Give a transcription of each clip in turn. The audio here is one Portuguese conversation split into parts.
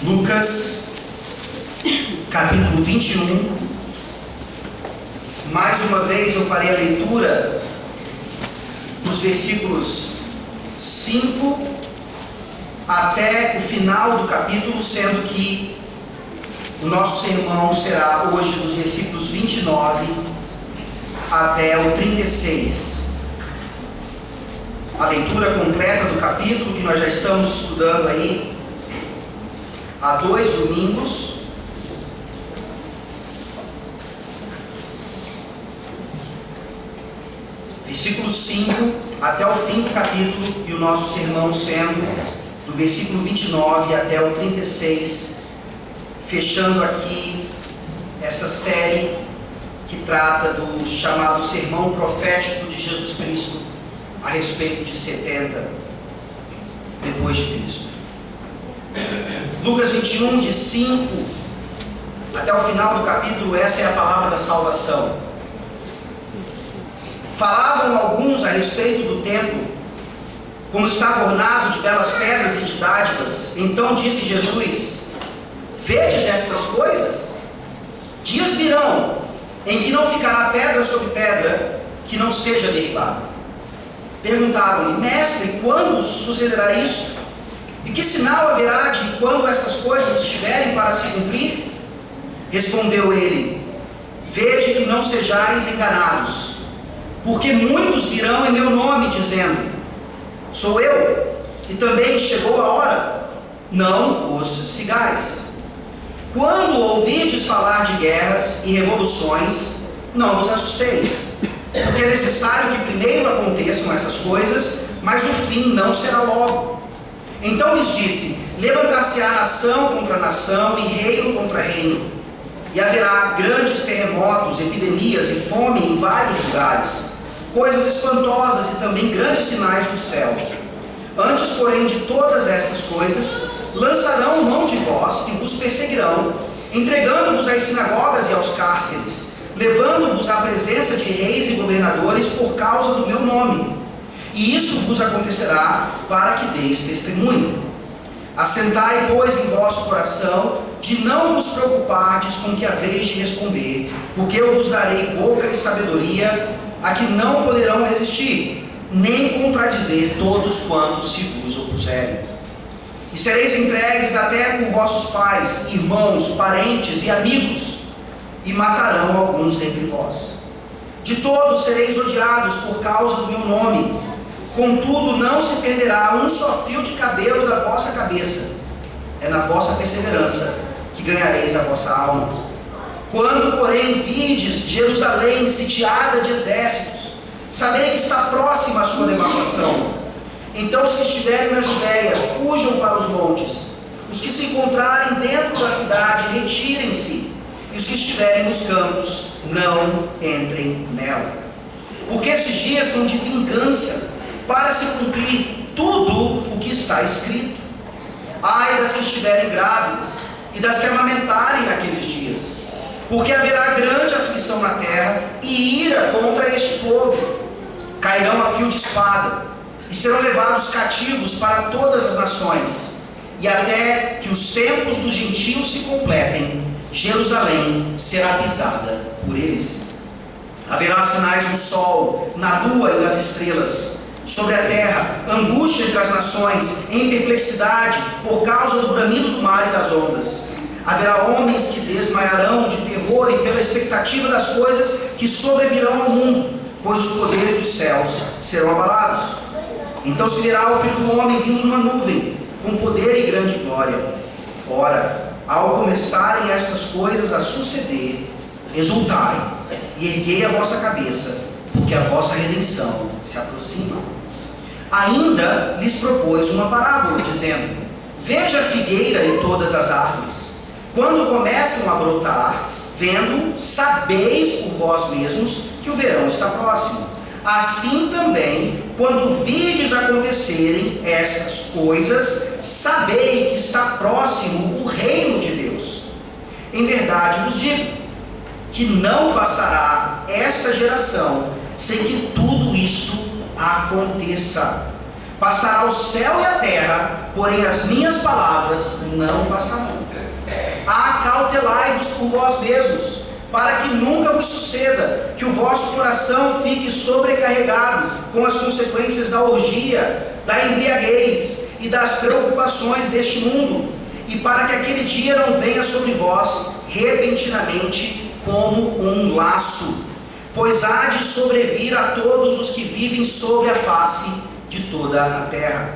Lucas, capítulo 21. Mais uma vez eu farei a leitura dos versículos 5 até o final do capítulo, sendo que o nosso sermão será hoje dos versículos 29 até o 36. A leitura completa do capítulo, que nós já estamos estudando aí há 2 domingos. Versículo 5 até o fim do capítulo, e o nosso sermão sendo do versículo 29 até o 36, fechando aqui essa série que trata do chamado sermão profético de Jesus Cristo a respeito de 70 depois de Cristo. Lucas 21, de 5 até o final do capítulo, essa é a palavra da salvação. Falavam alguns a respeito do templo, como está ornado de belas pedras e de dádivas. Então disse Jesus: vedes estas coisas? Dias virão em que não ficará pedra sobre pedra que não seja derribada. Perguntaram-lhe: mestre, quando sucederá isto? E que sinal haverá de quando estas coisas estiverem para se cumprir? Respondeu ele: vede que não sejais enganados, porque muitos virão em meu nome, dizendo: sou eu, e também chegou a hora. Não os sigais. Quando ouvirdes falar de guerras e revoluções, não vos assusteis, porque é necessário que primeiro aconteçam essas coisas, mas o fim não será logo. Então lhes disse: levantar-se-á nação contra nação e reino contra reino, e haverá grandes terremotos, epidemias e fome em vários lugares, coisas espantosas e também grandes sinais do céu. Antes, porém, de todas estas coisas, lançarão mão de vós e vos perseguirão, entregando-vos às sinagogas e aos cárceres, levando-vos à presença de reis e governadores por causa do meu nome. E isso vos acontecerá para que deis testemunho. Assentai, pois, em vosso coração, de não vos preocupardes com o que haveis de responder, porque eu vos darei boca e sabedoria a que não poderão resistir, nem contradizer todos quantos se vos opuserem. E sereis entregues até por vossos pais, irmãos, parentes e amigos, e matarão alguns dentre vós. De todos sereis odiados por causa do meu nome. Contudo, não se perderá um só fio de cabelo da vossa cabeça. É na vossa perseverança que ganhareis a vossa alma. Quando, porém, virdes Jerusalém sitiada de exércitos, sabei que está próxima a sua devastação. Então os que estiverem na Judéia, fujam para os montes. Os que se encontrarem dentro da cidade, retirem-se. E os que estiverem nos campos, não entrem nela. Porque esses dias são de vingança, para se cumprir tudo o que está escrito. Ai das que estiverem grávidas, e das que amamentarem naqueles dias, porque haverá grande aflição na terra e ira contra este povo. Cairão a fio de espada, e serão levados cativos para todas as nações, e até que os tempos dos gentios se completem, Jerusalém será pisada por eles. Haverá sinais no sol, na lua e nas estrelas, sobre a terra, angústia entre as nações, em perplexidade, por causa do bramido do mar e das ondas. Haverá homens que desmaiarão de terror e pela expectativa das coisas que sobrevirão ao mundo, pois os poderes dos céus serão abalados. Então se verá o Filho do Homem vindo numa nuvem, com poder e grande glória. Ora, ao começarem estas coisas a suceder, exultai e erguei a vossa cabeça, porque a vossa redenção se aproxima. Ainda lhes propôs uma parábola, dizendo: veja a figueira e todas as árvores. Quando começam a brotar, vendo, sabeis por vós mesmos que o verão está próximo. Assim também, quando virdes acontecerem estas coisas, sabei que está próximo o reino de Deus. Em verdade vos digo, que não passará esta geração sem que tudo isto aconteça. Passará o céu e a terra, porém as minhas palavras não passarão. Acautelai-vos por vós mesmos, para que nunca vos suceda que o vosso coração fique sobrecarregado com as consequências da orgia, da embriaguez e das preocupações deste mundo, e para que aquele dia não venha sobre vós repentinamente como um laço, pois há de sobrevir a todos os que vivem sobre a face de toda a terra.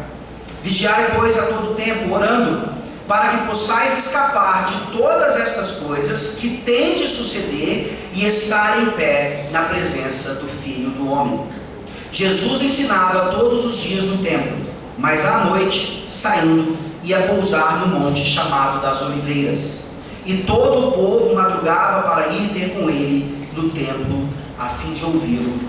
Vigiai, pois, a todo tempo, orando, para que possais escapar de todas estas coisas que têm de suceder e estar em pé na presença do Filho do Homem. Jesus ensinava todos os dias no templo, mas à noite, saindo, ia pousar no monte chamado das Oliveiras. E todo o povo madrugava para ir ter com ele no templo, a fim de ouvi-lo.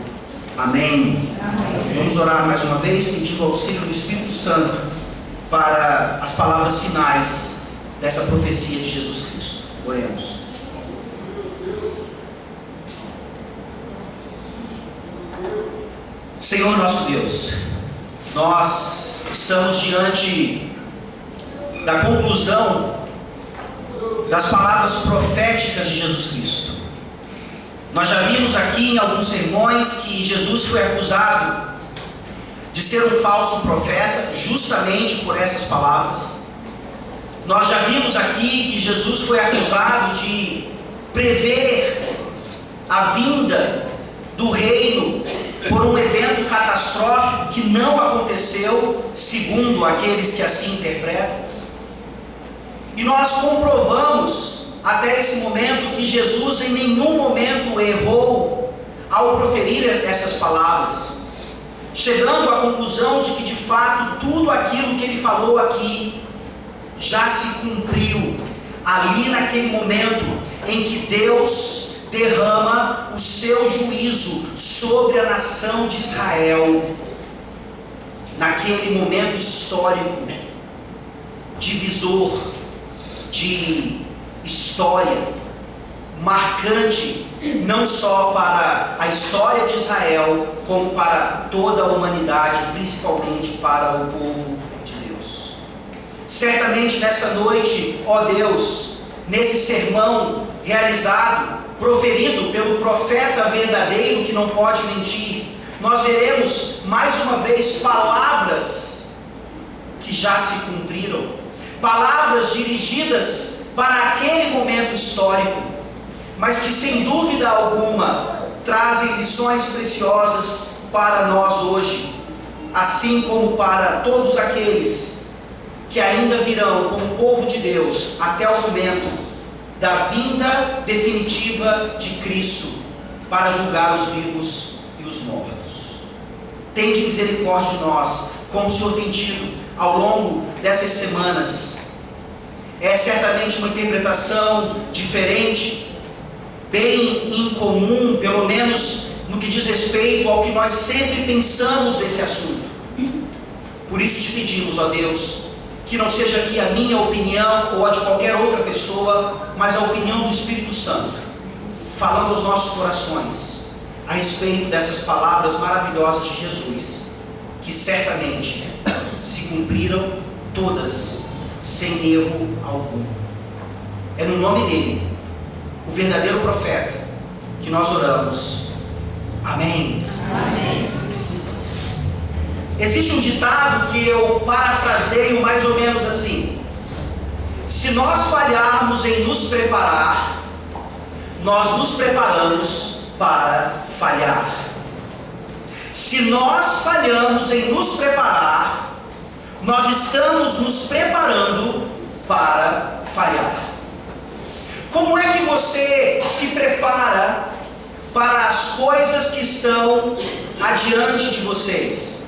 Amém. Amém. Vamos orar mais uma vez, pedindo o auxílio do Espírito Santo para as palavras finais dessa profecia de Jesus Cristo. Oremos. Senhor nosso Deus, nós estamos diante da conclusão das palavras proféticas de Jesus Cristo. Nós já vimos aqui em alguns sermões que Jesus foi acusado de ser um falso profeta, justamente por essas palavras. Nós já vimos aqui que Jesus foi acusado de prever a vinda do reino por um evento catastrófico que não aconteceu, segundo aqueles que assim interpretam. E nós comprovamos até esse momento que Jesus em nenhum momento errou ao proferir essas palavras, chegando à conclusão de que de fato tudo aquilo que ele falou aqui já se cumpriu ali naquele momento em que Deus derrama o seu juízo sobre a nação de Israel, naquele momento histórico, divisor de história, marcante, não só para a história de Israel, como para toda a humanidade, principalmente para o povo de Deus. Certamente nessa noite, ó Deus, nesse sermão realizado, proferido pelo profeta verdadeiro que não pode mentir, nós veremos mais uma vez palavras que já se cumpriram, palavras dirigidas para aquele momento histórico, mas que sem dúvida alguma trazem lições preciosas para nós hoje, assim como para todos aqueles que ainda virão como povo de Deus até o momento da vinda definitiva de Cristo para julgar os vivos e os mortos. Tende misericórdia de nós, como o Senhor tem tido ao longo dessas semanas. É certamente uma interpretação diferente, bem incomum, pelo menos no que diz respeito ao que nós sempre pensamos desse assunto. Por isso te pedimos, ó Deus, que não seja aqui a minha opinião ou a de qualquer outra pessoa, mas a opinião do Espírito Santo, falando aos nossos corações a respeito dessas palavras maravilhosas de Jesus, que certamente se cumpriram todas, sem erro algum. É no nome dele, o verdadeiro profeta, que nós oramos. Amém. Amém. Existe um ditado que eu parafraseio mais ou menos assim: se nós falharmos em nos preparar, nós nos preparamos para falhar. Se nós falhamos em nos preparar, nós estamos nos preparando para falhar. Como é que você se prepara para as coisas que estão adiante de vocês?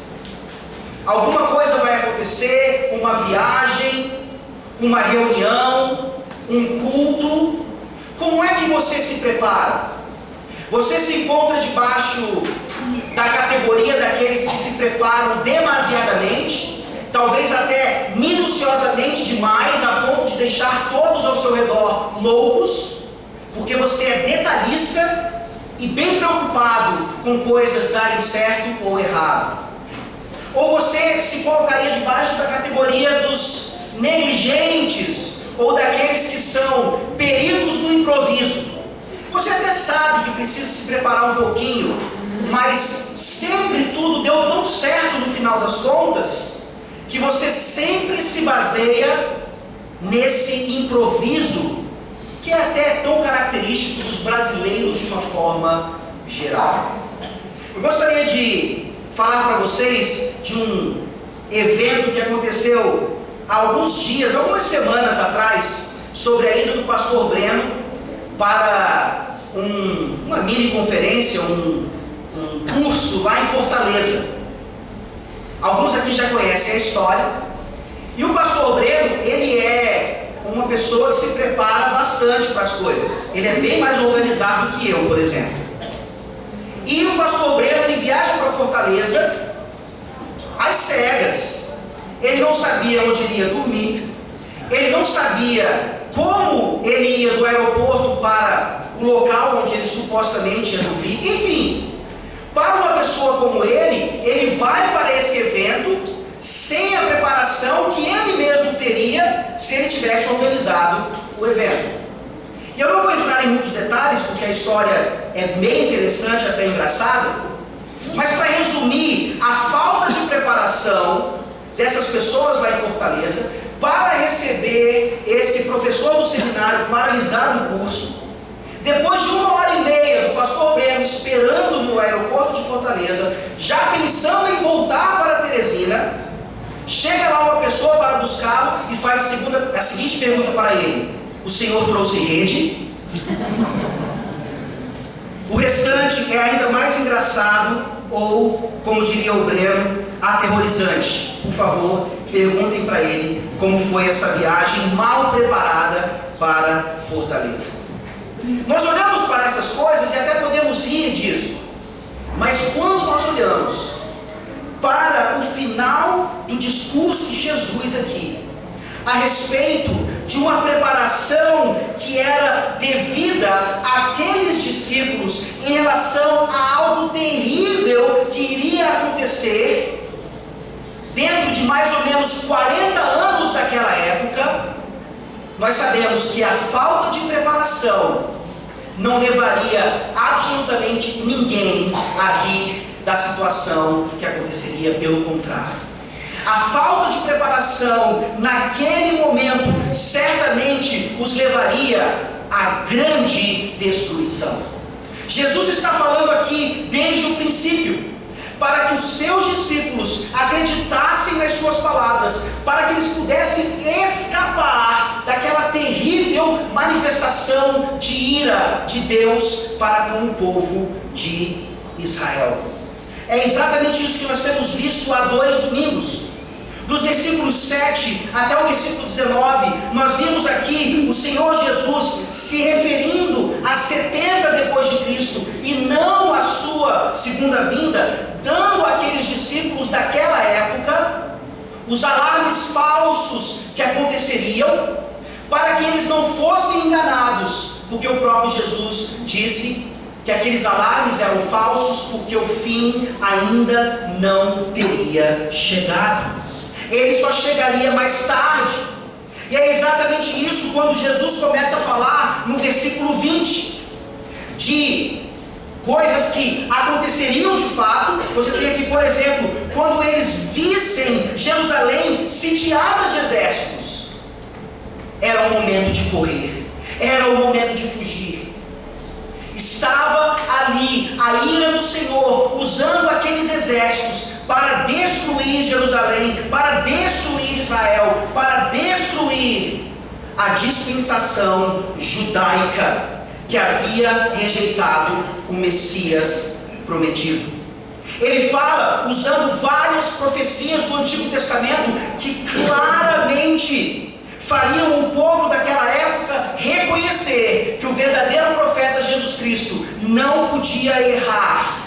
Alguma coisa vai acontecer, uma viagem, uma reunião, um culto. Como é que você se prepara? Você se encontra debaixo da categoria daqueles que se preparam demasiadamente, talvez até minuciosamente demais, a ponto de deixar todos ao seu redor loucos, porque você é detalhista e bem preocupado com coisas darem certo ou errado. Ou você se colocaria debaixo da categoria dos negligentes, ou daqueles que são peritos no improviso? Você até sabe que precisa se preparar um pouquinho, mas sempre tudo deu tão certo no final das contas, que você sempre se baseia nesse improviso, que é até tão característico dos brasileiros de uma forma geral. Eu gostaria de falar para vocês de um evento que aconteceu há alguns dias, algumas semanas atrás, sobre a ida do pastor Breno para uma mini conferência, um curso lá em Fortaleza. Alguns aqui já conhecem a história. E o pastor Breno, ele é uma pessoa que se prepara bastante para as coisas. Ele é bem mais organizado do que eu, por exemplo. E o pastor Breno, ele viaja para Fortaleza às cegas. Ele não sabia onde ele ia dormir. Ele não sabia como ele ia do aeroporto para o local onde ele supostamente ia dormir. Enfim, para uma pessoa como ele vai para esse evento sem a preparação que ele mesmo teria se ele tivesse organizado o evento. E eu não vou entrar em muitos detalhes, porque a história é bem interessante, até engraçada, mas para resumir, a falta de preparação dessas pessoas lá em Fortaleza para receber esse professor do seminário para lhes dar um curso. Depois de 1h30 do pastor Breno esperando no aeroporto de Fortaleza, já pensando em voltar para Teresina, chega lá uma pessoa para buscá-lo e faz a seguinte pergunta para ele: o senhor trouxe rede? O restante é ainda mais engraçado, ou, como diria o Breno, aterrorizante. Por favor, perguntem para ele como foi essa viagem mal preparada para Fortaleza. Nós olhamos para essas coisas e até podemos rir disso, mas quando nós olhamos para o final do discurso de Jesus aqui, a respeito de uma preparação que era devida àqueles discípulos em relação a algo terrível que iria acontecer dentro de mais ou menos 40 anos daquela época, nós sabemos que a falta de preparação não levaria absolutamente ninguém a rir da situação que aconteceria. Pelo contrário, a falta de preparação naquele momento certamente os levaria à grande destruição. Jesus está falando aqui desde o princípio, para que os seus discípulos acreditassem nas suas palavras, para que eles pudessem escapar daquela terrível manifestação de ira de Deus para com o povo de Israel. É exatamente isso que nós temos visto há 2 domingos. Dos versículos 7 até o versículo 19, nós vimos aqui o Senhor Jesus se referindo a 70 depois de Cristo e não a sua segunda vinda, dando àqueles discípulos daquela época os alarmes falsos que aconteceriam, para que eles não fossem enganados, porque o próprio Jesus disse que aqueles alarmes eram falsos porque o fim ainda não teria chegado. Ele só chegaria mais tarde. E é exatamente isso quando Jesus começa a falar no versículo 20 de coisas que aconteceriam de fato. Você tem aqui, por exemplo, quando eles vissem Jerusalém sitiada de exércitos, era o momento de correr, era o momento de fugir. Estava ali a ira do Senhor, usando aqueles exércitos para destruir Jerusalém, para destruir Israel, para destruir a dispensação judaica que havia rejeitado o Messias prometido. Ele fala usando várias profecias do Antigo Testamento que claramente fariam o povo daquela época reconhecer que o verdadeiro profeta Jesus Cristo não podia errar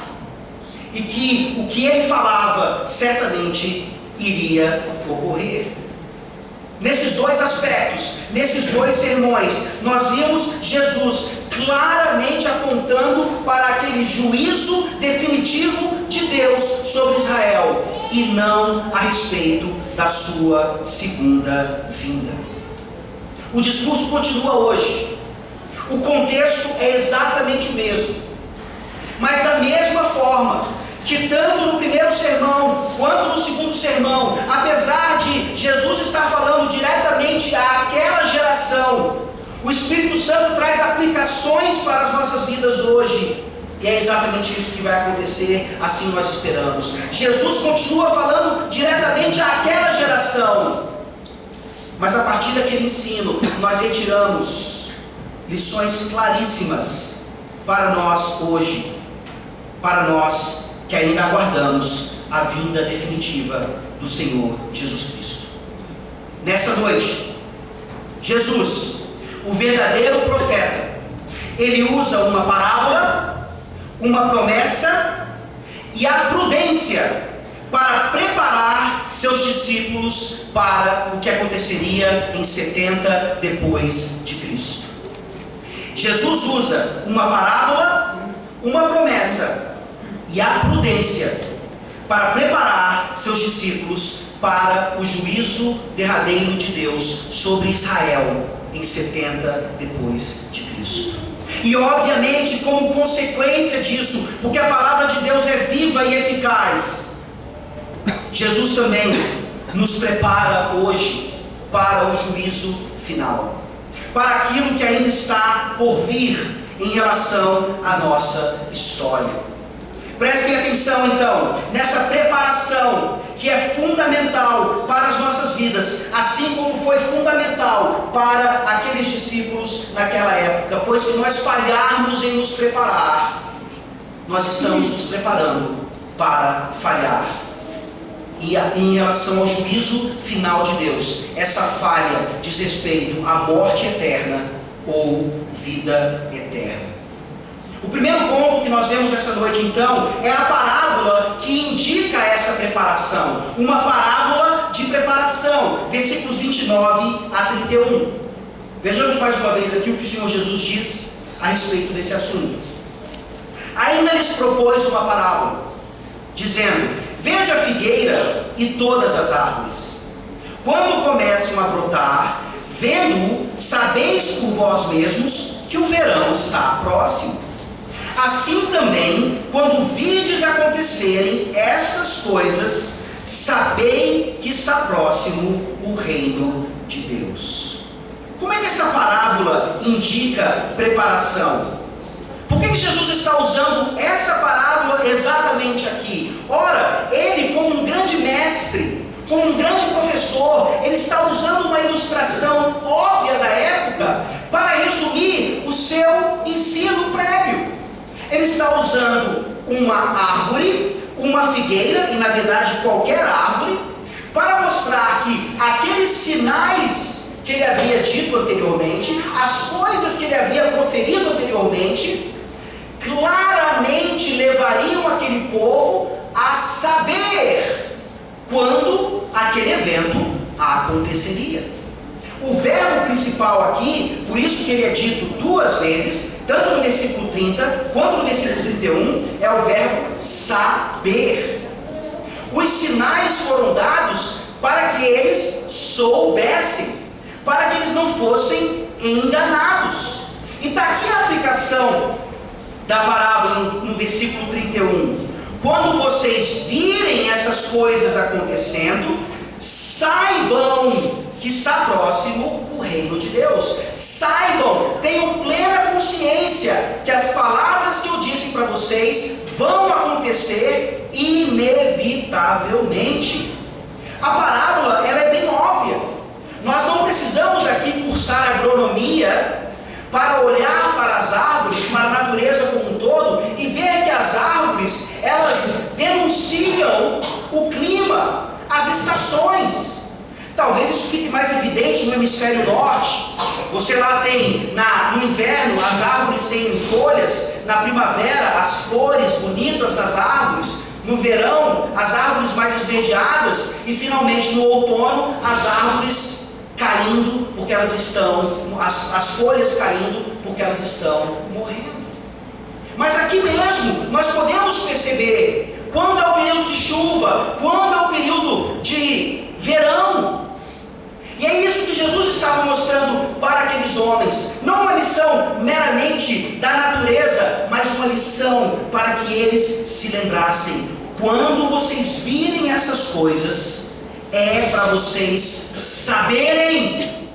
e que o que ele falava certamente iria ocorrer. Nesses 2 aspectos, nesses 2 sermões, nós vimos Jesus claramente apontando para aquele juízo definitivo de Deus sobre Israel. e não a respeito da sua segunda vinda. O discurso continua hoje. O contexto é exatamente o mesmo. Mas da mesma forma que tanto no primeiro sermão quanto no segundo sermão, apesar de Jesus estar falando diretamente àquela geração, o Espírito Santo traz aplicações para as nossas vidas hoje. E é exatamente isso que vai acontecer, assim nós esperamos. Jesus continua falando diretamente àquela geração, mas a partir daquele ensino, nós retiramos lições claríssimas para nós hoje, para nós que ainda aguardamos a vinda definitiva do Senhor Jesus Cristo. Nessa noite, Jesus, o verdadeiro profeta, ele usa uma parábola, uma promessa e a prudência para preparar seus discípulos para o que aconteceria em 70 depois de Cristo. Jesus usa uma parábola, uma promessa e a prudência para preparar seus discípulos para o juízo derradeiro de Deus sobre Israel em 70 depois de Cristo. E obviamente, como consequência disso, porque a palavra de Deus é viva e eficaz, Jesus também nos prepara hoje para o juízo final, para aquilo que ainda está por vir em relação à nossa história. Prestem atenção então, nessa preparação que é fundamental para as nossas vidas, assim como foi fundamental para aqueles discípulos naquela época, pois se nós falharmos em nos preparar, nós estamos nos preparando para falhar. E em relação ao juízo final de Deus, essa falha diz respeito à morte eterna ou vida eterna. O primeiro ponto que nós vemos essa noite, então, é a parábola que indica essa preparação. Uma parábola de preparação, versículos 29 a 31. Vejamos mais uma vez aqui o que o Senhor Jesus diz a respeito desse assunto. Ainda lhes propôs uma parábola, dizendo: vede a figueira e todas as árvores. Quando começam a brotar, vendo-o, sabeis por vós mesmos que o verão está próximo. Assim também, quando virdes acontecerem estas coisas, sabei que está próximo o reino de Deus. Como é que essa parábola indica preparação? Por que Jesus está usando essa parábola exatamente aqui? Ora, ele, como um grande mestre, como um grande professor, ele está usando uma ilustração óbvia da época para resumir o seu ensino prévio. Ele está usando uma árvore, uma figueira, e na verdade qualquer árvore, para mostrar que aqueles sinais que ele havia dito anteriormente, as coisas que ele havia proferido anteriormente, claramente levariam aquele povo a saber quando aquele evento aconteceria. O verbo principal aqui, por isso que ele é dito duas vezes, tanto no versículo 30 quanto no versículo 31, é o verbo saber. Os sinais foram dados para que eles soubessem, para que eles não fossem enganados. E está aqui a aplicação da parábola no versículo 31. Quando vocês virem essas coisas acontecendo, saibam que está próximo o reino de Deus. Saibam, tenham plena consciência que as palavras que eu disse para vocês vão acontecer inevitavelmente. A parábola, ela é bem óbvia. Nós não precisamos aqui cursar agronomia para olhar para as árvores, para a natureza como um todo, e ver que as árvores, elas denunciam o clima, as estações. Talvez isso fique mais evidente no hemisfério norte. Você lá tem no inverno as árvores sem folhas, na primavera as flores bonitas das árvores, no verão as árvores mais esverdeadas e finalmente no outono as árvores caindo porque elas estão, as folhas caindo porque elas estão morrendo. Mas aqui mesmo nós podemos perceber quando é o período de chuva, quando é o estava mostrando para aqueles homens, não uma lição meramente da natureza, mas uma lição para que eles se lembrassem: quando vocês virem essas coisas, é para vocês saberem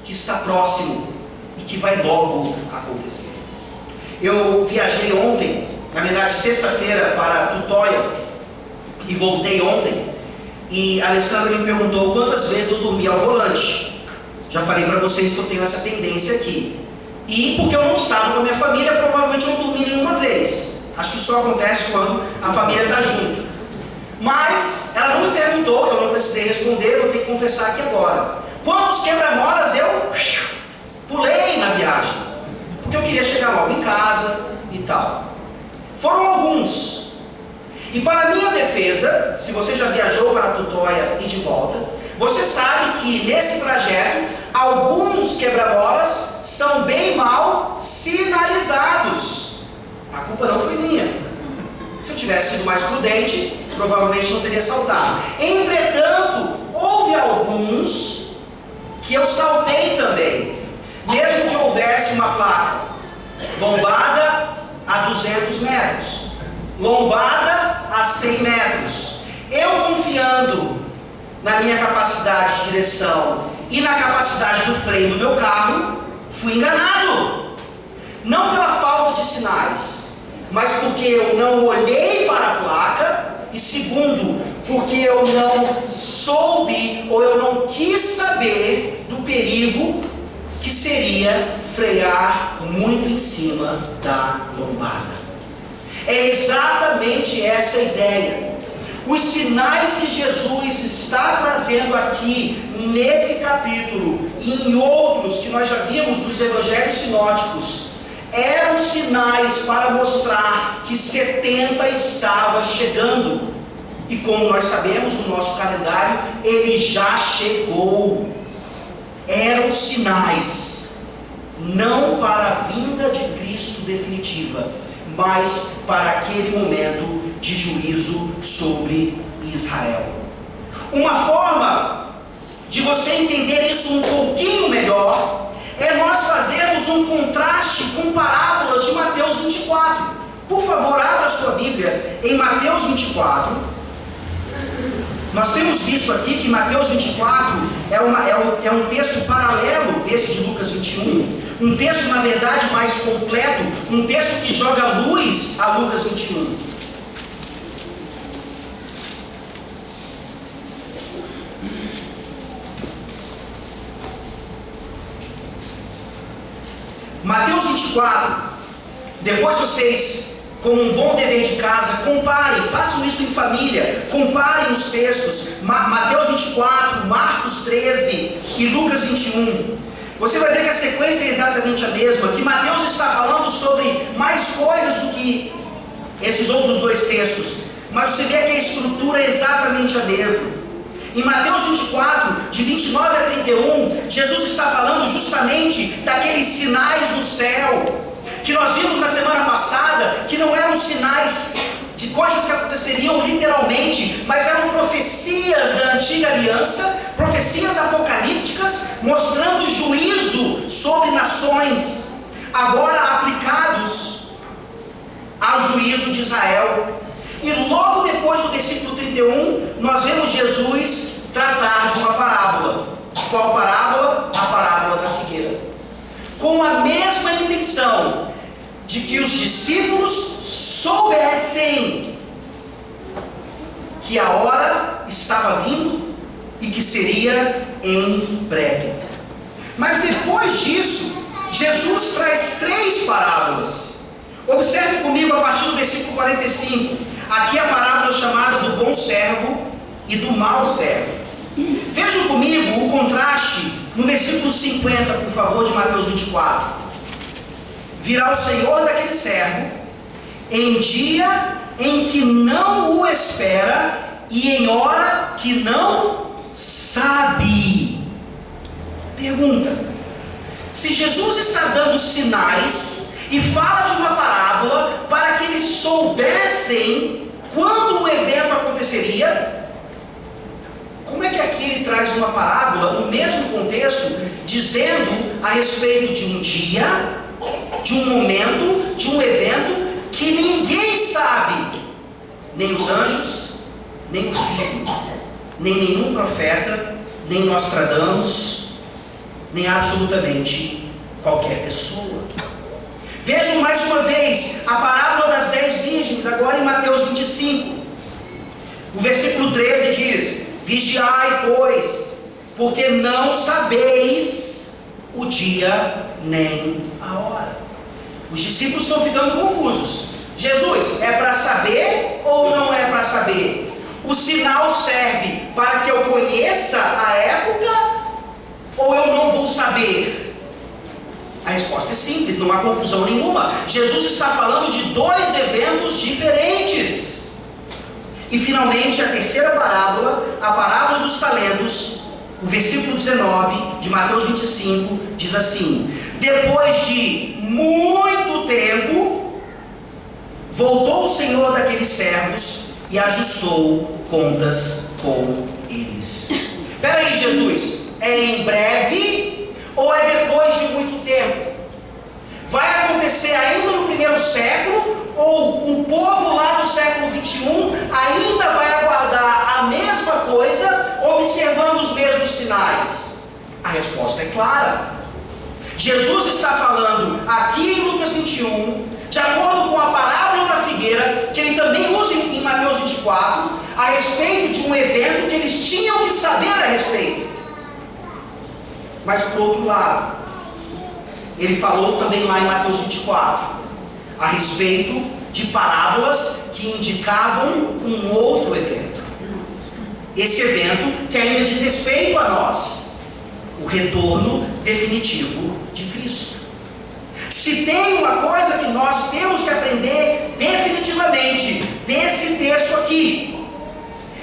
que está próximo e que vai logo acontecer. Eu viajei ontem, na verdade sexta-feira, para Tutóia, e voltei ontem. E a Alessandra me perguntou quantas vezes eu dormi ao volante. Já falei para vocês que eu tenho essa tendência aqui. E porque eu não estava com a minha família, provavelmente eu não dormi nenhuma vez. Acho que isso acontece quando a família está junto. Mas ela não me perguntou, eu não precisei responder, vou ter que confessar aqui agora. Quantos quebra-molas eu pulei na viagem? Porque eu queria chegar logo em casa e tal. Foram alguns. E para minha defesa, se você já viajou para Tutóia e de volta, você sabe que nesse trajeto, alguns quebra-molas são bem mal sinalizados. A culpa não foi minha. Se eu tivesse sido mais prudente, provavelmente não teria saltado. Entretanto, houve alguns que eu saltei também, mesmo que houvesse uma placa: lombada a 200 metros, lombada a 100 metros. Eu, confiando na minha capacidade de direção e na capacidade do freio do meu carro, fui enganado. Não pela falta de sinais, mas porque eu não olhei para a placa, e segundo, porque eu não soube ou eu não quis saber do perigo que seria frear muito em cima da lombada. É exatamente essa a ideia. Os sinais que Jesus está trazendo aqui nesse capítulo e em outros que nós já vimos nos evangelhos sinóticos eram sinais para mostrar que 70 estava chegando. E como nós sabemos no nosso calendário, ele já chegou. Eram sinais, não para a vinda de Cristo definitiva, mas para aquele momento de juízo sobre Israel. Uma forma de você entender isso um pouquinho melhor é nós fazermos um contraste com parábolas de Mateus 24. Por favor, abra a sua Bíblia em Mateus 24. Nós temos visto aqui que Mateus 24 é um texto paralelo desse de Lucas 21. Um texto, na verdade, mais completo. Um texto que joga luz a Lucas 21. Mateus 24, depois vocês, como um bom dever de casa, comparem, façam isso em família, comparem os textos, Mateus 24, Marcos 13 e Lucas 21. Você vai ver que a sequência é exatamente a mesma, que Mateus está falando sobre mais coisas do que esses outros dois textos, mas você vê que a estrutura é exatamente a mesma. Em Mateus 24, de 29 a 31, Jesus está falando justamente daqueles sinais do céu, que nós vimos na semana passada, que não eram sinais de coisas que aconteceriam literalmente, mas eram profecias da antiga aliança, profecias apocalípticas, mostrando juízo sobre nações, agora aplicados ao juízo de Israel. E logo depois do versículo 31, nós vemos Jesus tratar de uma parábola. Qual parábola? A parábola da figueira. Com a mesma intenção de que os discípulos soubessem que a hora estava vindo e que seria em breve. Mas depois disso, Jesus traz 3 parábolas. Observe comigo a partir do versículo 45. Aqui a parábola chamada do bom servo e do mau servo. Vejam comigo o contraste no versículo 50, por favor, de Mateus 24. Virá o Senhor daquele servo em dia em que não o espera e em hora que não sabe. Pergunta: se Jesus está dando sinais e fala de uma parábola para que eles soubessem quando o evento aconteceria, como é que aquele ele traz uma parábola no mesmo contexto, dizendo a respeito de um dia, de um momento, de um evento que ninguém sabe, nem os anjos, nem o Filho, nem nenhum profeta, nem Nostradamus, nem absolutamente qualquer pessoa. Vejam mais uma vez a parábola das 10 virgens, agora em Mateus 25. O versículo 13 diz: vigiai, pois, porque não sabeis o dia nem a hora. Os discípulos estão ficando confusos. Jesus, é para saber ou não é para saber? O sinal serve para que eu conheça a época ou eu não vou saber? A resposta é simples, não há confusão nenhuma. Jesus está falando de dois eventos diferentes. E finalmente a terceira parábola, a parábola dos talentos, o versículo 19 de Mateus 25 diz assim: depois de muito tempo, voltou o Senhor daqueles servos e ajustou contas com eles. Espera aí, Jesus, é em breve ou é depois de muito tempo? Vai acontecer ainda no primeiro século, ou o povo lá do século 21 ainda vai aguardar a mesma coisa, observando os mesmos sinais? A resposta é clara. Jesus está falando aqui em Lucas 21, de acordo com a parábola da figueira, que ele também usa em Mateus 24, a respeito de um evento que eles tinham que saber a respeito. Mas por outro lado, ele falou também lá em Mateus 24, a respeito de parábolas que indicavam um outro evento. Esse evento que ainda diz respeito a nós, o retorno definitivo de Cristo. Se tem uma coisa que nós temos que aprender definitivamente desse texto aqui,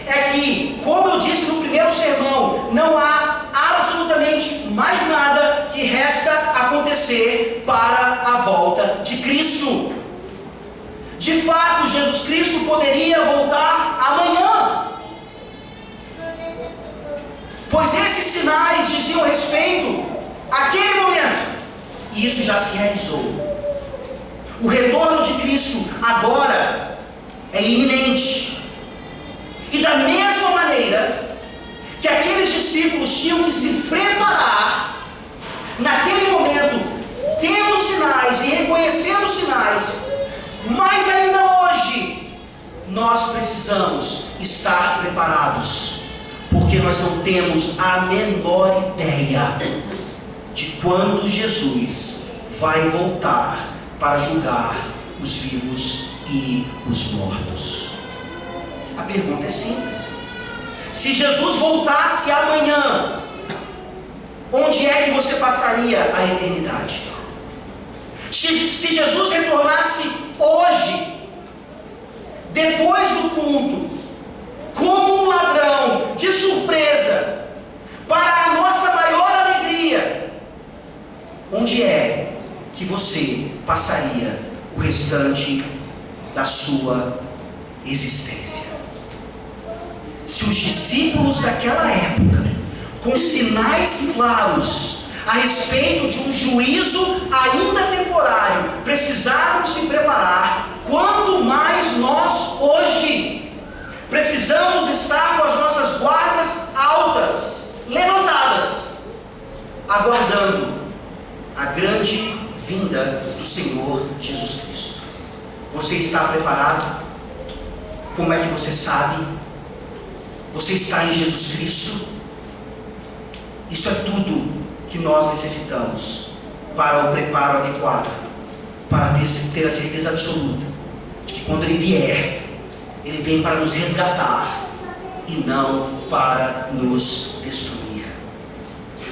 é que, como eu disse no primeiro sermão, não há absolutamente mais nada que resta acontecer para a volta de Cristo. De fato, Jesus Cristo poderia voltar amanhã, pois esses sinais diziam respeito àquele momento, e isso já se realizou. O retorno de Cristo agora é iminente. E da mesma maneira que aqueles discípulos tinham que se preparar, naquele momento, tendo sinais e reconhecendo sinais, mas ainda hoje, nós precisamos estar preparados, porque nós não temos a menor ideia de quando Jesus vai voltar para julgar os vivos e os mortos. A pergunta é simples: se Jesus voltasse amanhã, onde é que você passaria a eternidade? Se Jesus retornasse hoje, depois do culto, como um ladrão, de surpresa, para a nossa maior alegria, onde é que você passaria o restante da sua existência? Se os discípulos daquela época, com sinais claros a respeito de um juízo ainda temporário, precisavam se preparar, quanto mais nós hoje precisamos estar com as nossas guardas altas, levantadas, aguardando a grande vinda do Senhor Jesus Cristo. Você está preparado? Como é que você sabe? Você está em Jesus Cristo? Isso é tudo que nós necessitamos para o preparo adequado, para ter a certeza absoluta de que quando Ele vier, Ele vem para nos resgatar e não para nos destruir.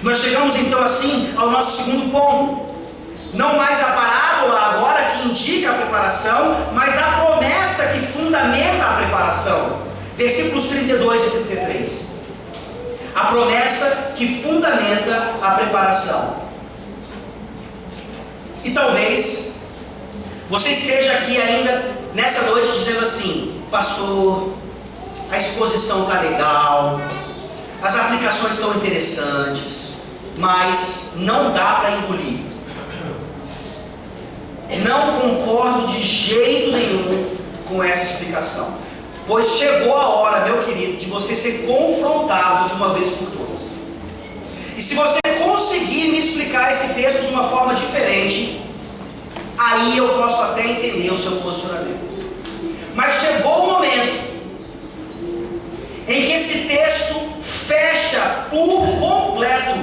Nós chegamos então assim ao nosso segundo ponto. Não mais a parábola agora que indica a preparação, mas a promessa que fundamenta a preparação. Versículos 32 e 33. A promessa que fundamenta a preparação. E talvez você esteja aqui ainda nessa noite dizendo assim: pastor, a exposição está legal, as aplicações são interessantes, mas não dá para engolir. Não concordo de jeito nenhum com essa explicação, pois chegou a hora, meu querido, de você ser confrontado de uma vez por todas. E se você conseguir me explicar esse texto de uma forma diferente, aí eu posso até entender o seu posicionamento. Mas chegou o momento em que esse texto fecha por completo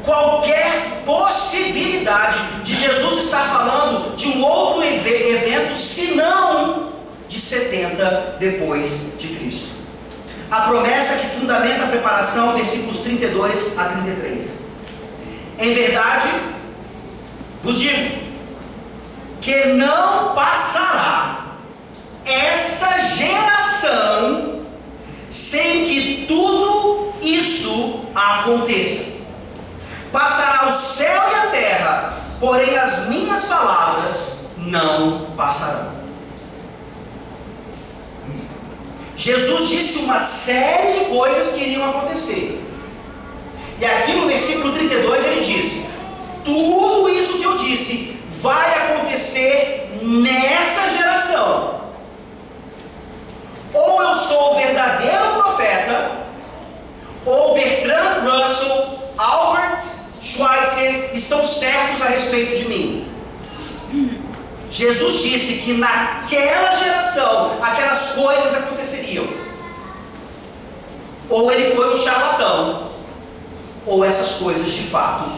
qualquer possibilidade de Jesus estar falando de um outro evento, senão de 70 depois de Cristo. A promessa que fundamenta a preparação, versículos 32 a 33. Em verdade, vos digo que não passará esta geração sem que tudo isto aconteça. Passará o céu e a terra, porém as minhas palavras não passarão. Jesus disse uma série de coisas que iriam acontecer. E aqui no versículo 32 ele diz: tudo isso que eu disse vai acontecer nessa geração. Ou eu sou o verdadeiro profeta, ou Bertrand Russell, Albert Schweitzer estão certos a respeito de mim. Jesus disse que naquela geração aquelas coisas aconteceriam. Ou ele foi um charlatão, ou essas coisas de fato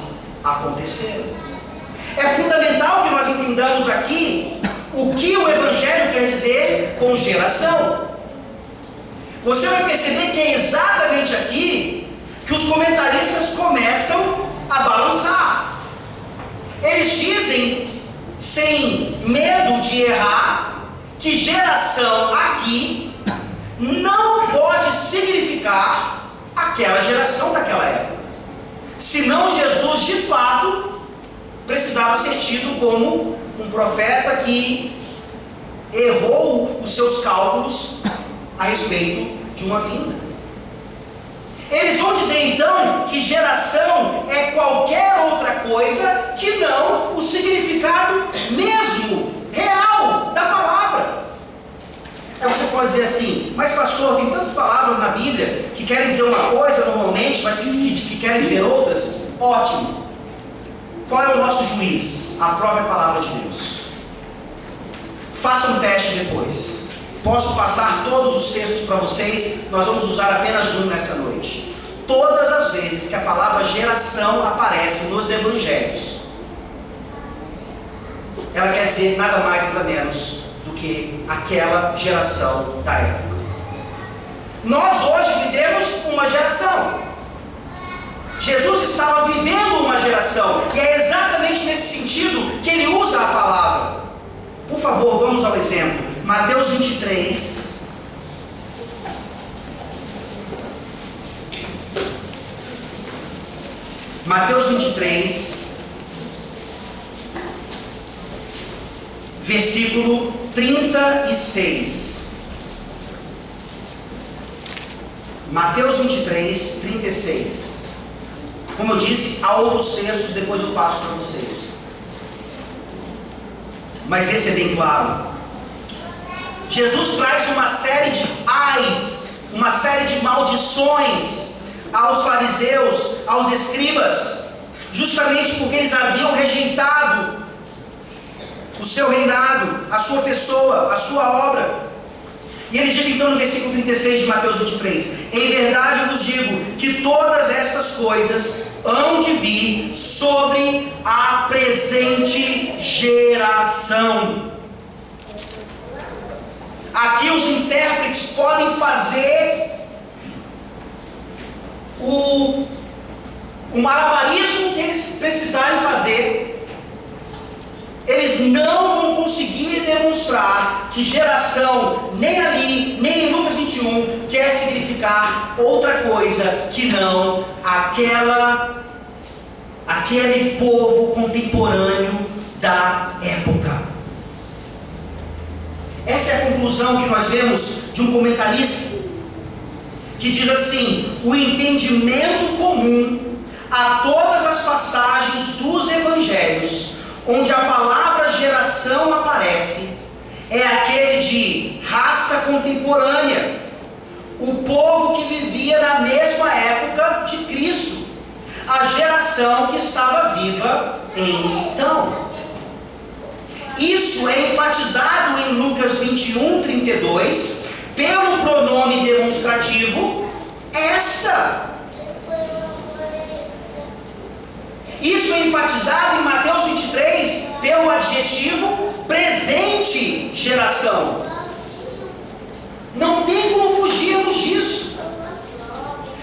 aconteceram. É fundamental que nós entendamos aqui o que o Evangelho quer dizer com geração. Você vai perceber que é exatamente aqui que os comentaristas começam a balançar. Eles dizem, sem medo de errar, que geração aqui não pode significar aquela geração daquela época. Senão Jesus de fato precisava ser tido como um profeta que errou os seus cálculos a respeito de uma vinda. Eles vão dizer então que geração é qualquer outra coisa que não o significado mesmo, real da palavra. Aí você pode dizer assim: mas pastor, tem tantas palavras na Bíblia que querem dizer uma coisa normalmente, mas que querem dizer outras. Ótimo. Qual é o nosso juiz? A própria palavra de Deus. Faça um teste depois. Posso passar todos os textos para vocês, nós vamos usar apenas um nessa noite. Todas as vezes que a palavra geração aparece nos evangelhos, ela quer dizer nada mais nada menos do que aquela geração da época. Nós hoje vivemos uma geração. Jesus estava vivendo uma geração, e é exatamente nesse sentido que ele usa a palavra. Por favor, vamos ao exemplo. Mateus 23. Mateus 23, versículo 36. Mateus 23, 36. Como eu disse, há outros textos, depois eu passo para vocês. Mas esse é bem claro. Jesus traz uma série de ais, uma série de maldições aos fariseus, aos escribas, justamente porque eles haviam rejeitado o seu reinado, a sua pessoa, a sua obra. E ele diz então no versículo 36 de Mateus 23: em verdade vos digo que todas estas coisas hão de vir sobre a presente geração. Aqui os intérpretes podem fazer o malabarismo que eles precisarem fazer. Eles não vão conseguir demonstrar que geração, nem ali, nem em Lucas 21, quer significar outra coisa que não aquele povo contemporâneo da época. Essa é a conclusão que nós vemos de um comentarista. que diz assim: o entendimento comum a todas as passagens dos evangelhos, onde a palavra geração aparece, é aquele de raça contemporânea, o povo que vivia na mesma época de Cristo, a geração que estava viva então. Isso é enfatizado em Lucas 21, 32, pelo pronome demonstrativo esta. Isso é enfatizado em Mateus 23 pelo adjetivo presente geração. Não tem como fugirmos disso.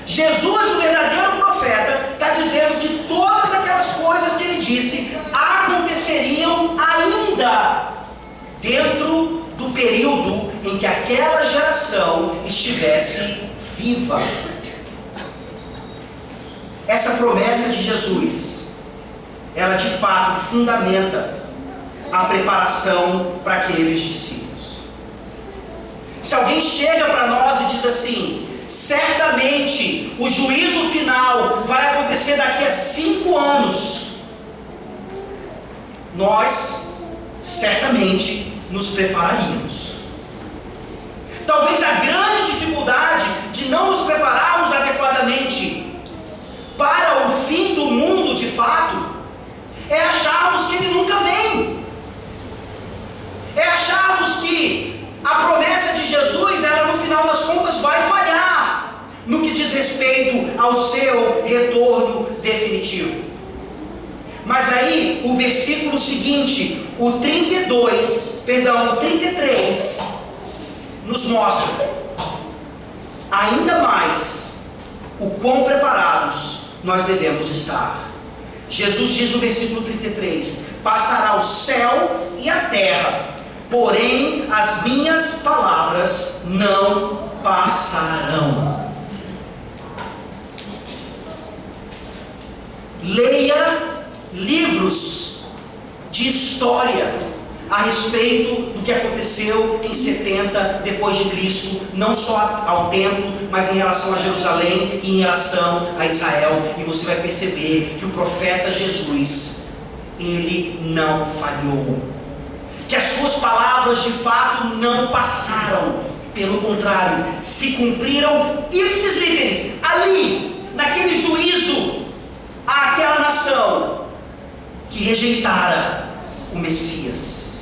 Jesus, o verdadeiro profeta, está dizendo que todas aquelas coisas que ele disse aconteceriam ainda dentro do período em que aquela geração estivesse viva. Essa promessa de Jesus, ela de fato fundamenta a preparação para aqueles discípulos. Se alguém chega para nós e diz assim: certamente o juízo final vai acontecer daqui a 5 anos, nós certamente nos prepararíamos. Talvez a grande dificuldade de não nos prepararmos adequadamente para o fim do mundo de fato é acharmos que ele nunca vem, é acharmos que a promessa de Jesus, ela no final das contas vai falhar no que diz respeito ao seu retorno definitivo. Mas aí o versículo seguinte, o 33, nos mostra ainda mais o quão preparados nós devemos estar. Jesus diz no versículo 33: passará o céu e a terra, porém as minhas palavras não passarão. Leia livros de história a respeito do que aconteceu em 70 depois de Cristo, não só ao templo, mas em relação a Jerusalém e em relação a Israel, e você vai perceber que o profeta Jesus, ele não falhou, que as suas palavras de fato não passaram, pelo contrário, se cumpriram ipsis literis, ali, naquele juízo àquela nação que rejeitara o Messias.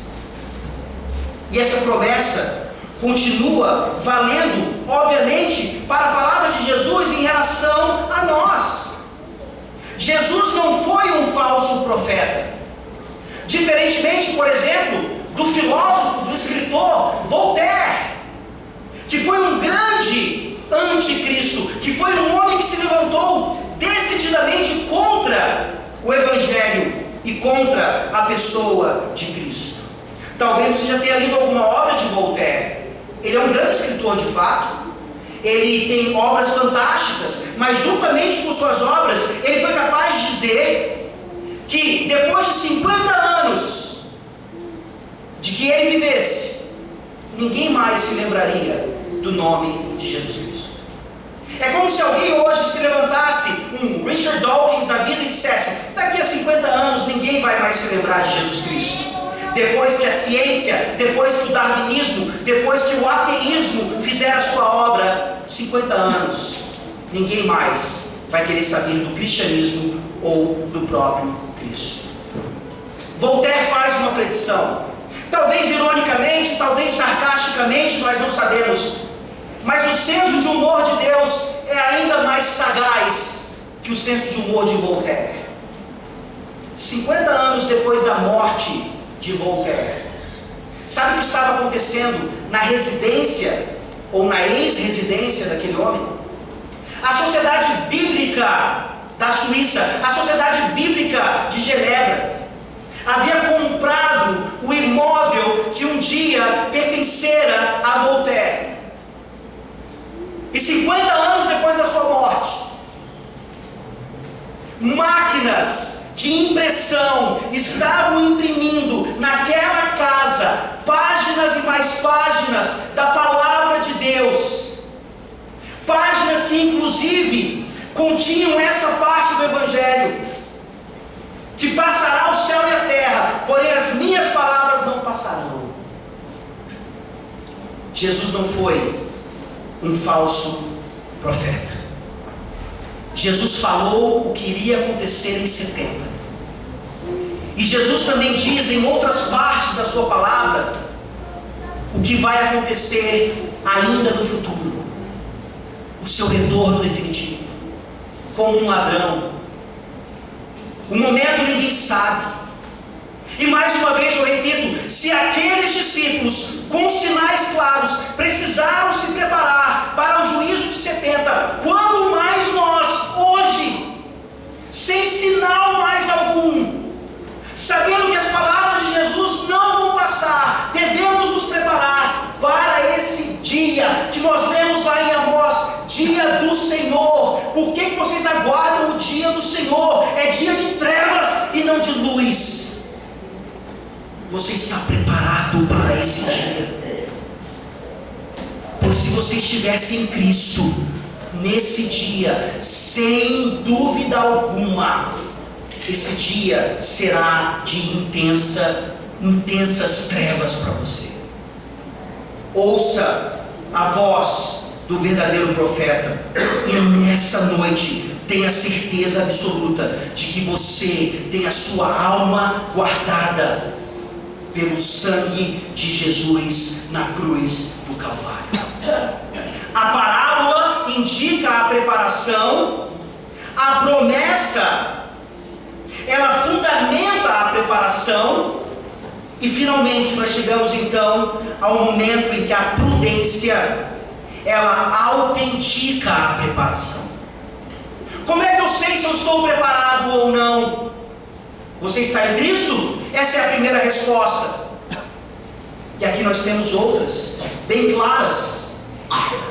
E essa promessa continua valendo, obviamente, para a palavra de Jesus em relação a nós. Jesus não foi um falso profeta, diferentemente, por exemplo, do filósofo, do escritor Voltaire, que foi um grande anticristo, que foi um homem que se levantou decididamente contra o Evangelho e contra a pessoa de Cristo. Talvez você já tenha lido alguma obra de Voltaire. Ele é um grande escritor de fato, ele tem obras fantásticas, mas juntamente com suas obras, ele foi capaz de dizer que depois de 50 anos de que ele vivesse, ninguém mais se lembraria do nome de Jesus Cristo. É como se alguém hoje se levantasse, um Richard Dawkins da vida, e dissesse: daqui a 50 anos ninguém vai mais se lembrar de Jesus Cristo. Depois que a ciência, depois que o darwinismo, depois que o ateísmo fizeram a sua obra, 50 anos, ninguém mais vai querer saber do cristianismo ou do próprio Cristo. Voltaire faz uma predição, talvez ironicamente, talvez sarcasticamente, nós não sabemos, mas o senso de humor de Deus é ainda mais sagaz que o senso de humor de Voltaire. 50 anos depois da morte de Voltaire, sabe o que estava acontecendo na residência, ou na ex-residência daquele homem? A Sociedade Bíblica da Suíça, a Sociedade Bíblica de Genebra, havia comprado o imóvel que um dia pertencera a Voltaire. E 50 anos depois da sua morte, máquinas de impressão estavam imprimindo naquela casa páginas e mais páginas da palavra de Deus, páginas que inclusive continham essa parte do Evangelho, que passará o céu e a terra, porém as minhas palavras não passarão. Jesus não foi um falso profeta. Jesus falou o que iria acontecer em 70. E Jesus também diz em outras partes da sua palavra o que vai acontecer ainda no futuro. O seu retorno definitivo, como um ladrão. O momento ninguém sabe. E mais uma vez eu repito, se aqueles discípulos com sinais claros precisaram se preparar para o juízo de 70, quando mais nós, hoje, sem sinal mais algum, sabendo que as palavras de Jesus não vão passar, devemos nos preparar para esse dia que nós lemos lá em Amós, dia do Senhor. Por que vocês aguardam o dia do Senhor? É dia de trevas e não de luz. Você está preparado para esse dia? Pois se você estivesse em Cristo, nesse dia, sem dúvida alguma, esse dia será de intensas trevas para você. Ouça a voz do verdadeiro profeta, e nessa noite tenha certeza absoluta de que você tem a sua alma guardada pelo sangue de Jesus na cruz do Calvário. A parábola indica a preparação, a promessa ela fundamenta a preparação, e finalmente nós chegamos então ao momento em que a prudência ela autentica a preparação. Como é que eu sei se eu estou preparado ou não? Você está em Cristo? Essa é a primeira resposta. E aqui nós temos outras, bem claras.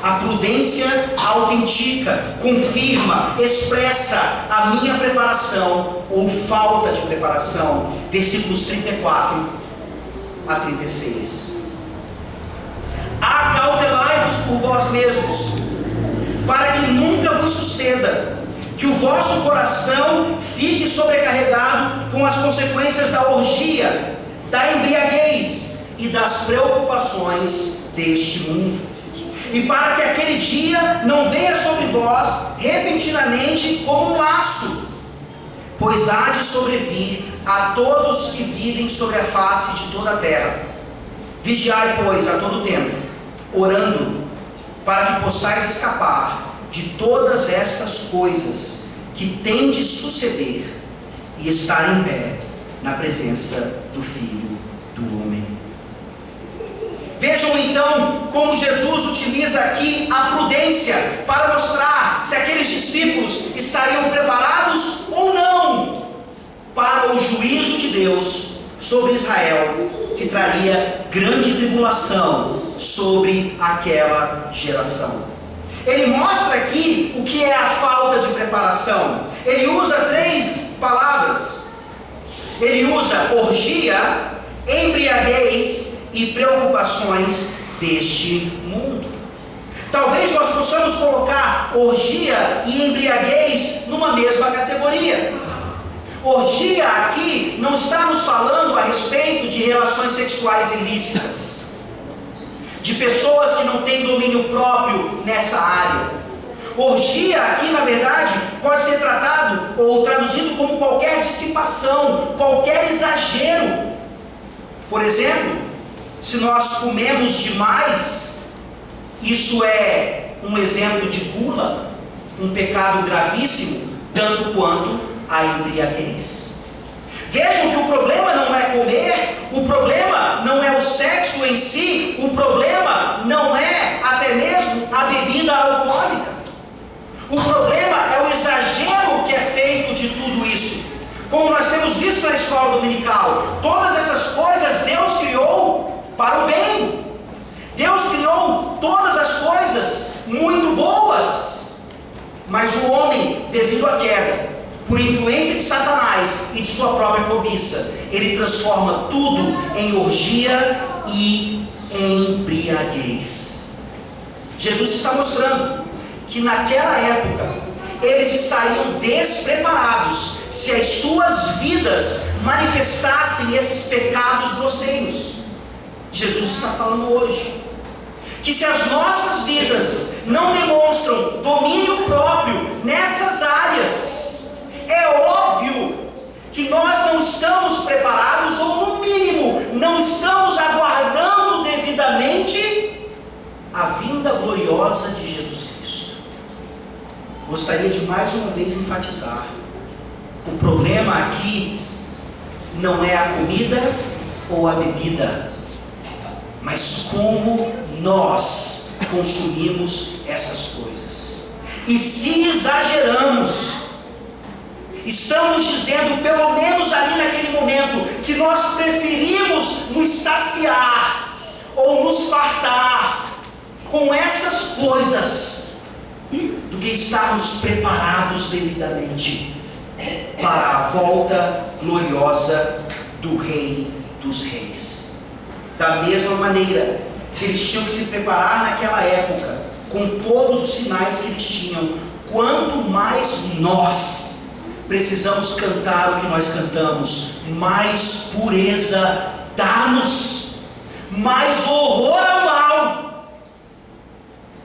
A prudência autentica, confirma, expressa a minha preparação ou falta de preparação. Versículos 34 a 36. Acautelai-vos por vós mesmos, para que nunca vos suceda que o vosso coração fique sobrecarregado com as consequências da orgia, da embriaguez e das preocupações deste mundo. E para que aquele dia não venha sobre vós repentinamente como um laço, pois há de sobrevir a todos que vivem sobre a face de toda a terra. Vigiai, pois, a todo tempo, orando, para que possais escapar de todas estas coisas que têm de suceder e estar em pé na presença do Filho do Homem. Vejam então como Jesus utiliza aqui a prudência para mostrar se aqueles discípulos estariam preparados ou não para o juízo de Deus sobre Israel, que traria grande tribulação sobre aquela geração. Ele mostra aqui o que é a falta de preparação. Ele usa 3 palavras. Ele usa orgia, embriaguez e preocupações deste mundo. Talvez nós possamos colocar orgia e embriaguez numa mesma categoria. Orgia aqui não está nos falando a respeito de relações sexuais ilícitas, de pessoas que não têm domínio próprio nessa área. Orgia aqui, na verdade, pode ser tratado ou traduzido como qualquer dissipação, qualquer exagero. Por exemplo, se nós comemos demais, isso é um exemplo de gula, um pecado gravíssimo, tanto quanto a embriaguez. Vejam que o problema não é comer, o problema não é o sexo em si, o problema não é até mesmo a bebida alcoólica. O problema é o exagero que é feito de tudo isso. Como nós temos visto na escola dominical, todas essas coisas Deus criou para o bem. Deus criou todas as coisas muito boas, mas o homem, devido à queda, por influência de Satanás e de sua própria cobiça, ele transforma tudo em orgia e embriaguez. Jesus está mostrando que naquela época eles estariam despreparados se as suas vidas manifestassem esses pecados grosseiros. Jesus está falando hoje que se as nossas vidas não demonstram domínio próprio nessas áreas, é óbvio que nós não estamos preparados, ou no mínimo não estamos aguardando devidamente a vinda gloriosa de Jesus Cristo. Gostaria de mais uma vez enfatizar: o problema aqui não é a comida ou a bebida, mas como nós consumimos essas coisas. E se exageramos, estamos dizendo, pelo menos ali naquele momento, que nós preferimos nos saciar ou nos fartar com essas coisas do que estarmos preparados devidamente para a volta gloriosa do Rei dos Reis. Da mesma maneira que eles tinham que se preparar naquela época, com todos os sinais que eles tinham, quanto mais nós precisamos cantar o que nós cantamos: mais pureza dá-nos, mais horror ao mal,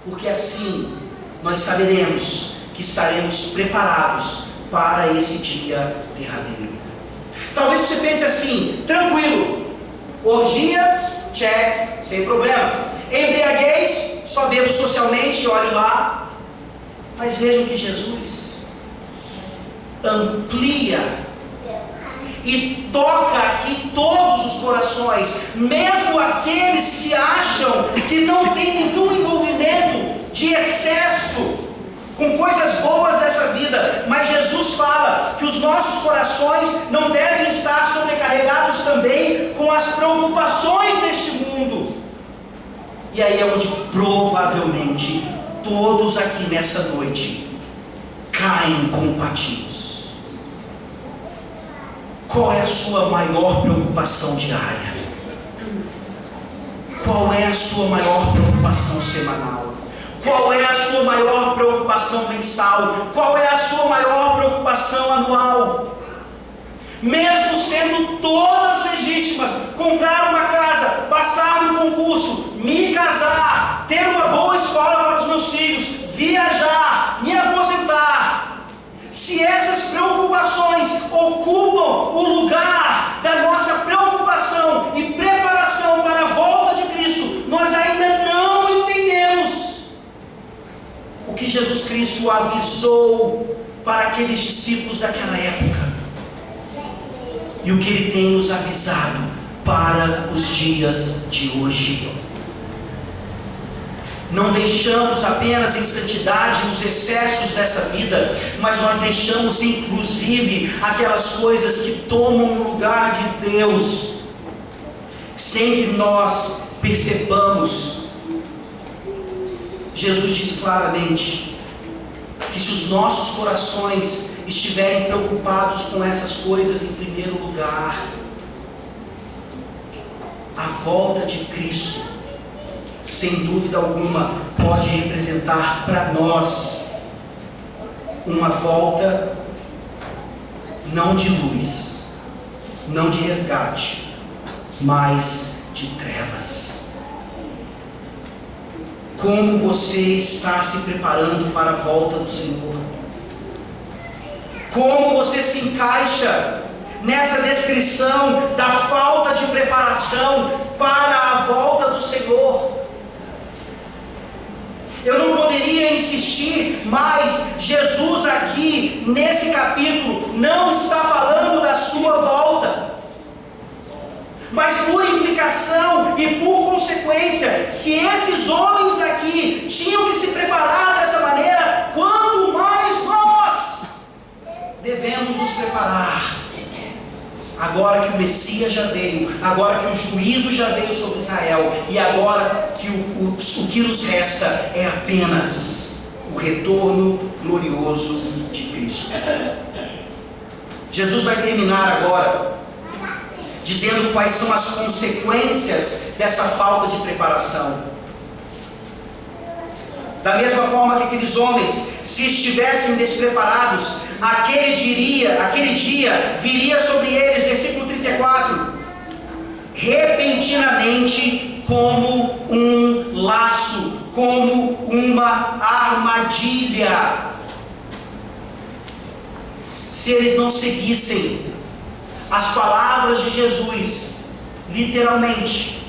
porque assim nós saberemos que estaremos preparados para esse dia derradeiro. Talvez você pense assim: tranquilo, orgia, check, sem problema. Embriaguez, só bebo socialmente e olho lá. Mas vejam que Jesus amplia e toca aqui todos os corações, mesmo aqueles que acham que não tem nenhum envolvimento de excesso com coisas boas dessa vida. Mas Jesus fala que os nossos corações não devem estar sobrecarregados também com as preocupações deste mundo. E aí é onde provavelmente todos aqui nessa noite caem como patinhos. Qual é a sua maior preocupação diária? Qual é a sua maior preocupação semanal? Qual é a sua maior preocupação mensal? Qual é a sua maior preocupação anual? Mesmo sendo todas legítimas: comprar uma casa, passar no concurso, me casar, ter uma boa escola para os meus filhos, viajar, me aposentar. Se essas preocupações ocupam o lugar da nossa preocupação e preparação para a volta de Cristo, nós ainda não entendemos o que Jesus Cristo avisou para aqueles discípulos daquela época e o que Ele tem nos avisado para os dias de hoje. Não deixamos apenas em santidade os excessos dessa vida, mas nós deixamos inclusive aquelas coisas que tomam o lugar de Deus, sem que nós percebamos. Jesus diz claramente que se os nossos corações estiverem preocupados com essas coisas em primeiro lugar, a volta de Cristo, sem dúvida alguma, pode representar para nós uma volta não de luz, não de resgate, mas de trevas. Como você está se preparando para a volta do Senhor? Como você se encaixa nessa descrição da falta de preparação para a volta do Senhor? Eu não poderia insistir, mas Jesus aqui nesse capítulo não está falando da sua volta. Mas por implicação e por consequência, se esses homens aqui tinham que se preparar dessa maneira, quanto mais nós devemos nos preparar. Agora que o Messias já veio, agora que o juízo já veio sobre Israel, e agora que o que nos resta é apenas o retorno glorioso de Cristo. Jesus vai terminar agora dizendo quais são as consequências dessa falta de preparação. Da mesma forma que aqueles homens, se estivessem despreparados, aquele dia viria sobre eles, versículo 34, repentinamente como um laço, como uma armadilha. Se eles não seguissem as palavras de Jesus, literalmente,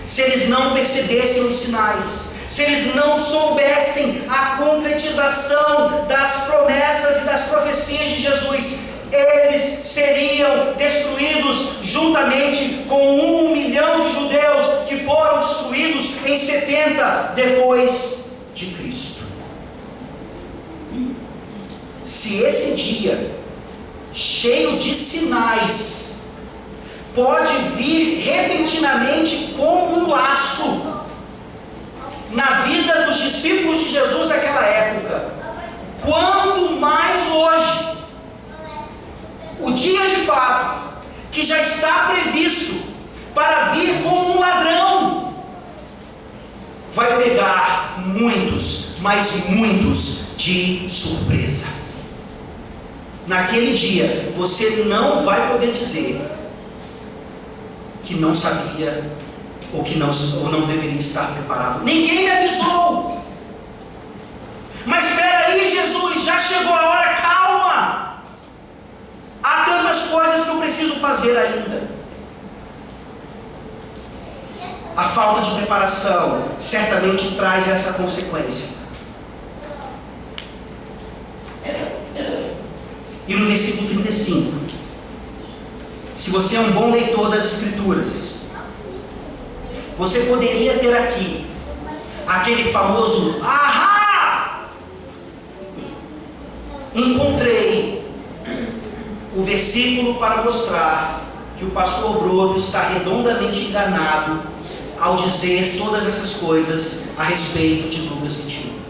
se eles não percebessem os sinais, se eles não soubessem a concretização das promessas e das profecias de Jesus, eles seriam destruídos juntamente com 1 milhão de judeus que foram destruídos em 70 depois de Cristo. Se esse dia, cheio de sinais, pode vir repentinamente como um laço na vida dos discípulos de Jesus daquela época, quanto mais hoje, o dia de fato, que já está previsto para vir como um ladrão, vai pegar muitos, mas muitos de surpresa. Naquele dia, você não vai poder dizer que não sabia ou não deveria estar preparado. Ninguém me avisou. Mas espera aí, Jesus, já chegou a hora, calma. Há tantas coisas que eu preciso fazer ainda. A falta de preparação certamente traz essa consequência. E no versículo 35, se você é um bom leitor das Escrituras, você poderia ter aqui aquele famoso ahá! Encontrei o versículo para mostrar que o pastor Broto está redondamente enganado ao dizer todas essas coisas a respeito de Lucas 21.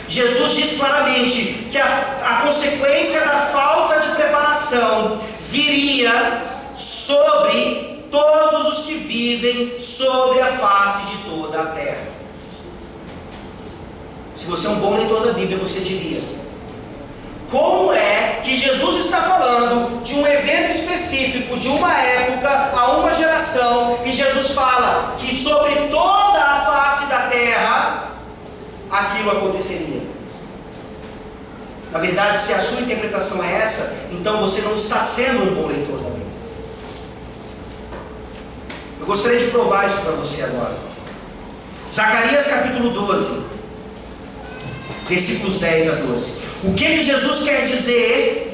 Jesus diz claramente que a consequência da falta de preparação viria sobre todos os que vivem sobre a face de toda a terra. Se você é um bom leitor da Bíblia, você diria: como é que Jesus está falando de um evento específico, de uma época, a uma geração, e Jesus fala que sobre toda a face da terra aquilo aconteceria? Na verdade, se a sua interpretação é essa, então você não está sendo um bom leitor da Bíblia. Eu gostaria de provar isso para você agora. Zacarias capítulo 12, versículos 10 a 12. O que Jesus quer dizer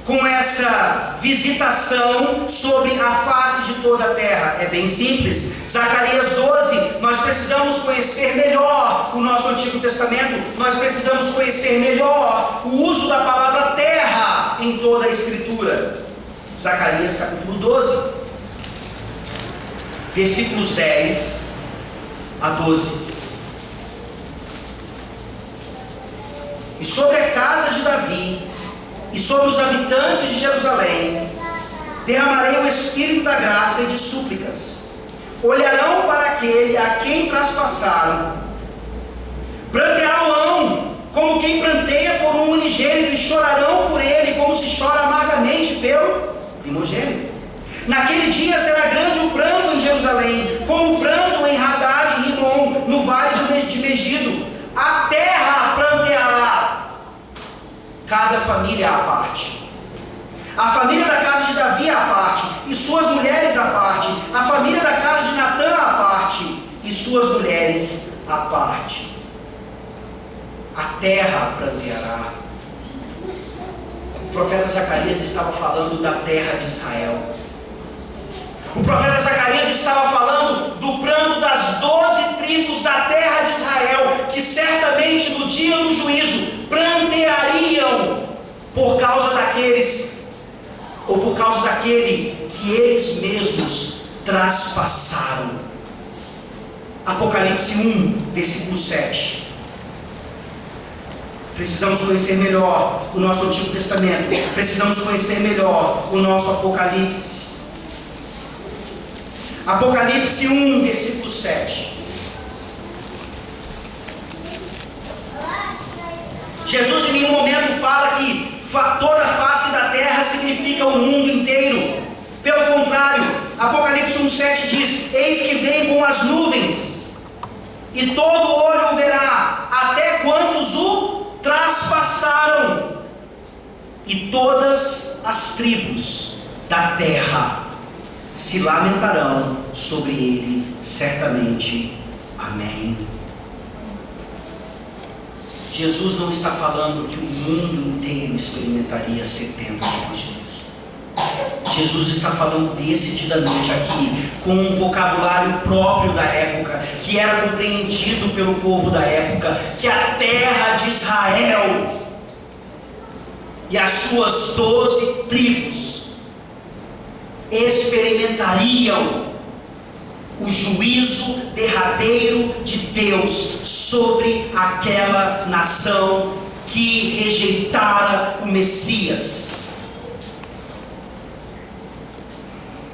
com essa visitação sobre a face de toda a terra? É bem simples. Zacarias 12, nós precisamos conhecer melhor o nosso Antigo Testamento, nós precisamos conhecer melhor o uso da palavra terra em toda a Escritura. Zacarias capítulo 12, versículos 10 a 12. E sobre a casa de Davi e sobre os habitantes de Jerusalém derramarei o espírito da graça e de súplicas. Olharão para aquele a quem traspassaram, pranteá-lo-ão como quem pranteia por um unigênito, e chorarão por ele como se chora amargamente pelo primogênito. Naquele dia será grande o pranto em Jerusalém, como o pranto em Hadad e Rimmon, no vale de Megido. A terra pranteará, cada família à parte. A família da casa de Davi à parte, e suas mulheres à parte. A família da casa de Natã à parte, e suas mulheres à parte. A terra pranteará. O profeta Zacarias estava falando da terra de Israel. O profeta Zacarias estava falando do pranto das 12 tribos da terra de Israel, que certamente no dia do juízo pranteariam por causa daqueles, ou por causa daquele que eles mesmos traspassaram. Apocalipse 1, versículo 7. Precisamos conhecer melhor o nosso Antigo Testamento, precisamos conhecer melhor o nosso Apocalipse. Apocalipse 1, versículo 7. Jesus em nenhum momento fala que toda a face da terra significa o mundo inteiro. Pelo contrário, Apocalipse 1,7 diz: eis que vem com as nuvens, e todo olho o verá, até quantos o traspassaram, e todas as tribos da terra se lamentarão sobre ele, certamente. Amém. Jesus não está falando que o mundo inteiro experimentaria 70 depois disso. Jesus está falando decididamente aqui, com um vocabulário próprio da época, que era compreendido pelo povo da época, que a terra de Israel e as suas 12 tribos experimentariam o juízo derradeiro de Deus sobre aquela nação que rejeitara o Messias.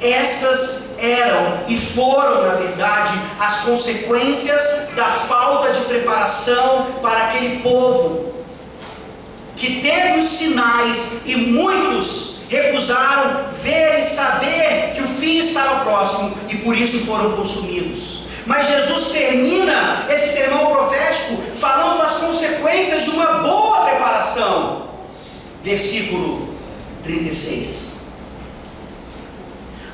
Essas eram e foram, na verdade, as consequências da falta de preparação para aquele povo, que teve os sinais e muitos recusaram ver e saber que o fim estava próximo e por isso foram consumidos. Mas Jesus termina esse sermão profético falando das consequências de uma boa preparação. Versículo 36.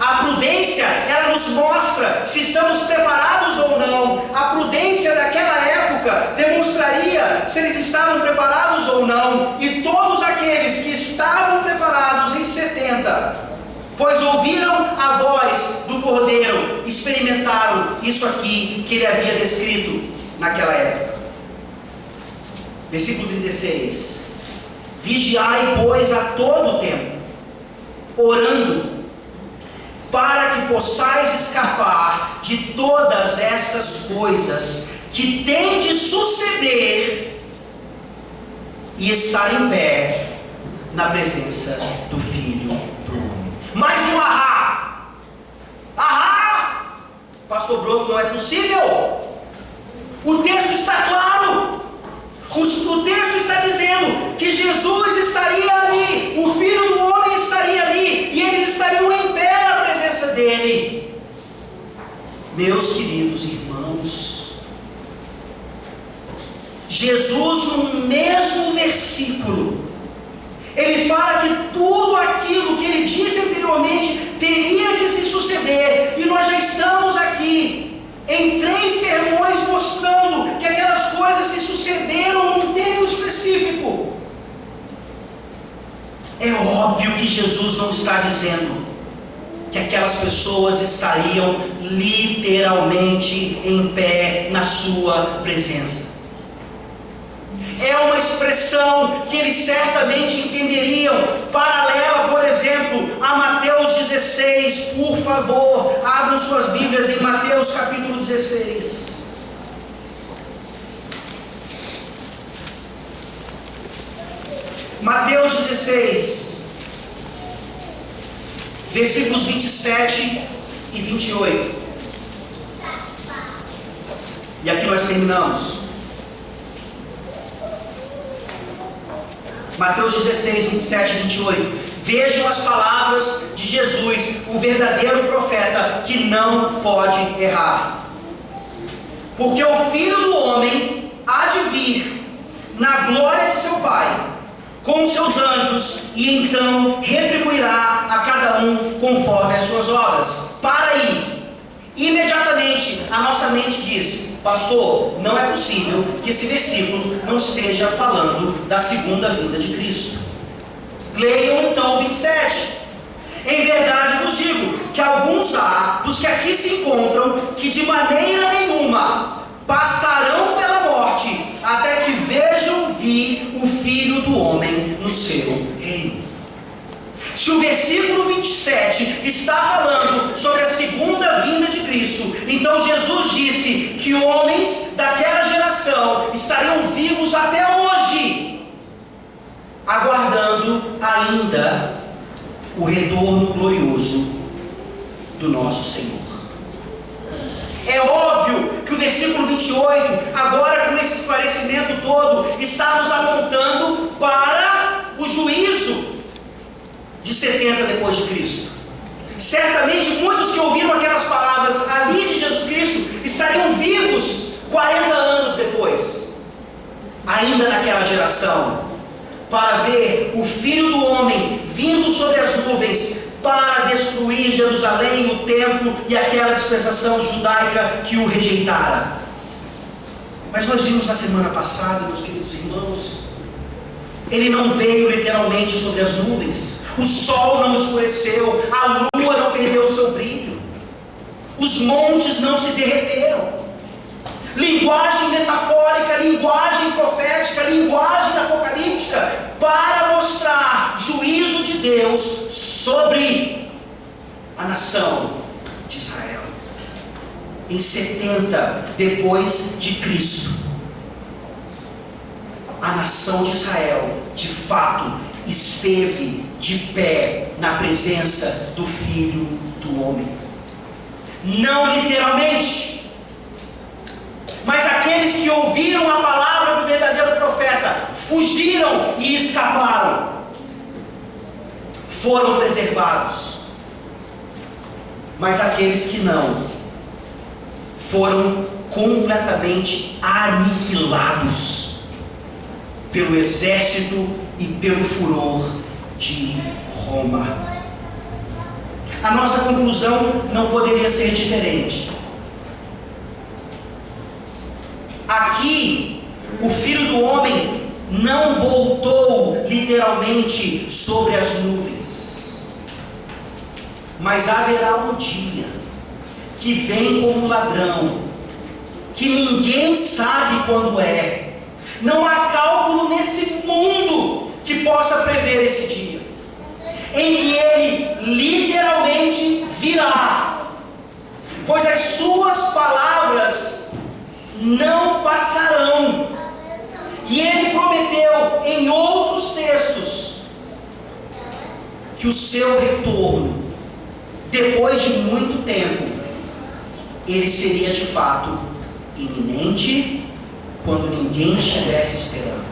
A prudência, ela nos mostra se estamos preparados ou não. A prudência daquela época demonstraria se eles estavam preparados ou não. E todos aqueles que estavam preparados em 70, pois ouviram a voz do Cordeiro, experimentaram isso aqui que ele havia descrito naquela época. Versículo 36. Vigiai, pois, a todo tempo, orando, para que possais escapar de todas estas coisas que têm de suceder e estar em pé na presença do Filho do Homem. Mais um ahá! Ahá! Pastor Broto, não é possível. O texto está claro. O texto está dizendo que Jesus estaria ali, o Filho do Homem estaria ali, e eles estariam em pé na presença dele. Meus queridos irmãos, Jesus, no mesmo versículo, ele fala que tudo aquilo que ele disse anteriormente teria que se suceder, e nós já estamos aqui em 3 sermões mostrando que aquelas coisas se sucederam num tempo específico. É óbvio que Jesus não está dizendo que aquelas pessoas estariam literalmente em pé na sua presença. É uma expressão que eles certamente entenderiam, paralela, por exemplo, a Mateus 16. Por favor, abram suas Bíblias em Mateus capítulo 16. Mateus 16, versículos 27 e 28. E aqui nós terminamos. Mateus 16, 27 e 28. Vejam as palavras de Jesus, o verdadeiro profeta que não pode errar. Porque o Filho do Homem há de vir na glória de seu Pai, com seus anjos, e então retribuirá a cada um conforme as suas obras. Para aí. Imediatamente a nossa mente diz: pastor, não é possível que esse versículo não esteja falando da segunda vinda de Cristo. Leiam então o 27. Em verdade vos digo que alguns há dos que aqui se encontram que de maneira nenhuma passarão pela morte até que vejam vir o Filho do Homem no seu reino. Se o versículo 27 está falando sobre a segunda vinda de Cristo, então Jesus disse que homens daquela geração estariam vivos até hoje, aguardando ainda o retorno glorioso do nosso Senhor. É óbvio que o o versículo 28, agora com esse esclarecimento todo, está nos apontando para o juízo de 70 depois de Cristo. Certamente muitos que ouviram aquelas palavras ali de Jesus Cristo estariam vivos 40 anos depois, ainda naquela geração, para ver o Filho do Homem vindo sobre as nuvens para destruir Jerusalém, o templo e aquela dispensação judaica que o rejeitara. Mas nós vimos na semana passada, meus queridos irmãos, ele não veio literalmente sobre as nuvens, o sol não escureceu, a lua não perdeu o seu brilho, os montes não se derreteram. Linguagem metafórica, linguagem profética, linguagem apocalíptica, para mostrar juízo de Deus sobre a nação de Israel. Em 70 depois de Cristo, a nação de Israel, de fato, esteve de pé na presença do Filho do Homem. Não literalmente, mas aqueles que ouviram a palavra do verdadeiro profeta, fugiram e escaparam, foram preservados. Mas aqueles que não, foram completamente aniquilados pelo exército e pelo furor de Roma. A nossa conclusão não poderia ser diferente. Aqui, o Filho do Homem não voltou literalmente sobre as nuvens, mas haverá um dia que vem como um ladrão, que ninguém sabe quando é. Não há cálculo nesse mundo que possa prever esse dia, em que ele literalmente virá, pois as suas palavras não passarão. E ele prometeu em outros textos que o seu retorno, depois de muito tempo, ele seria de fato iminente, quando ninguém estivesse esperando.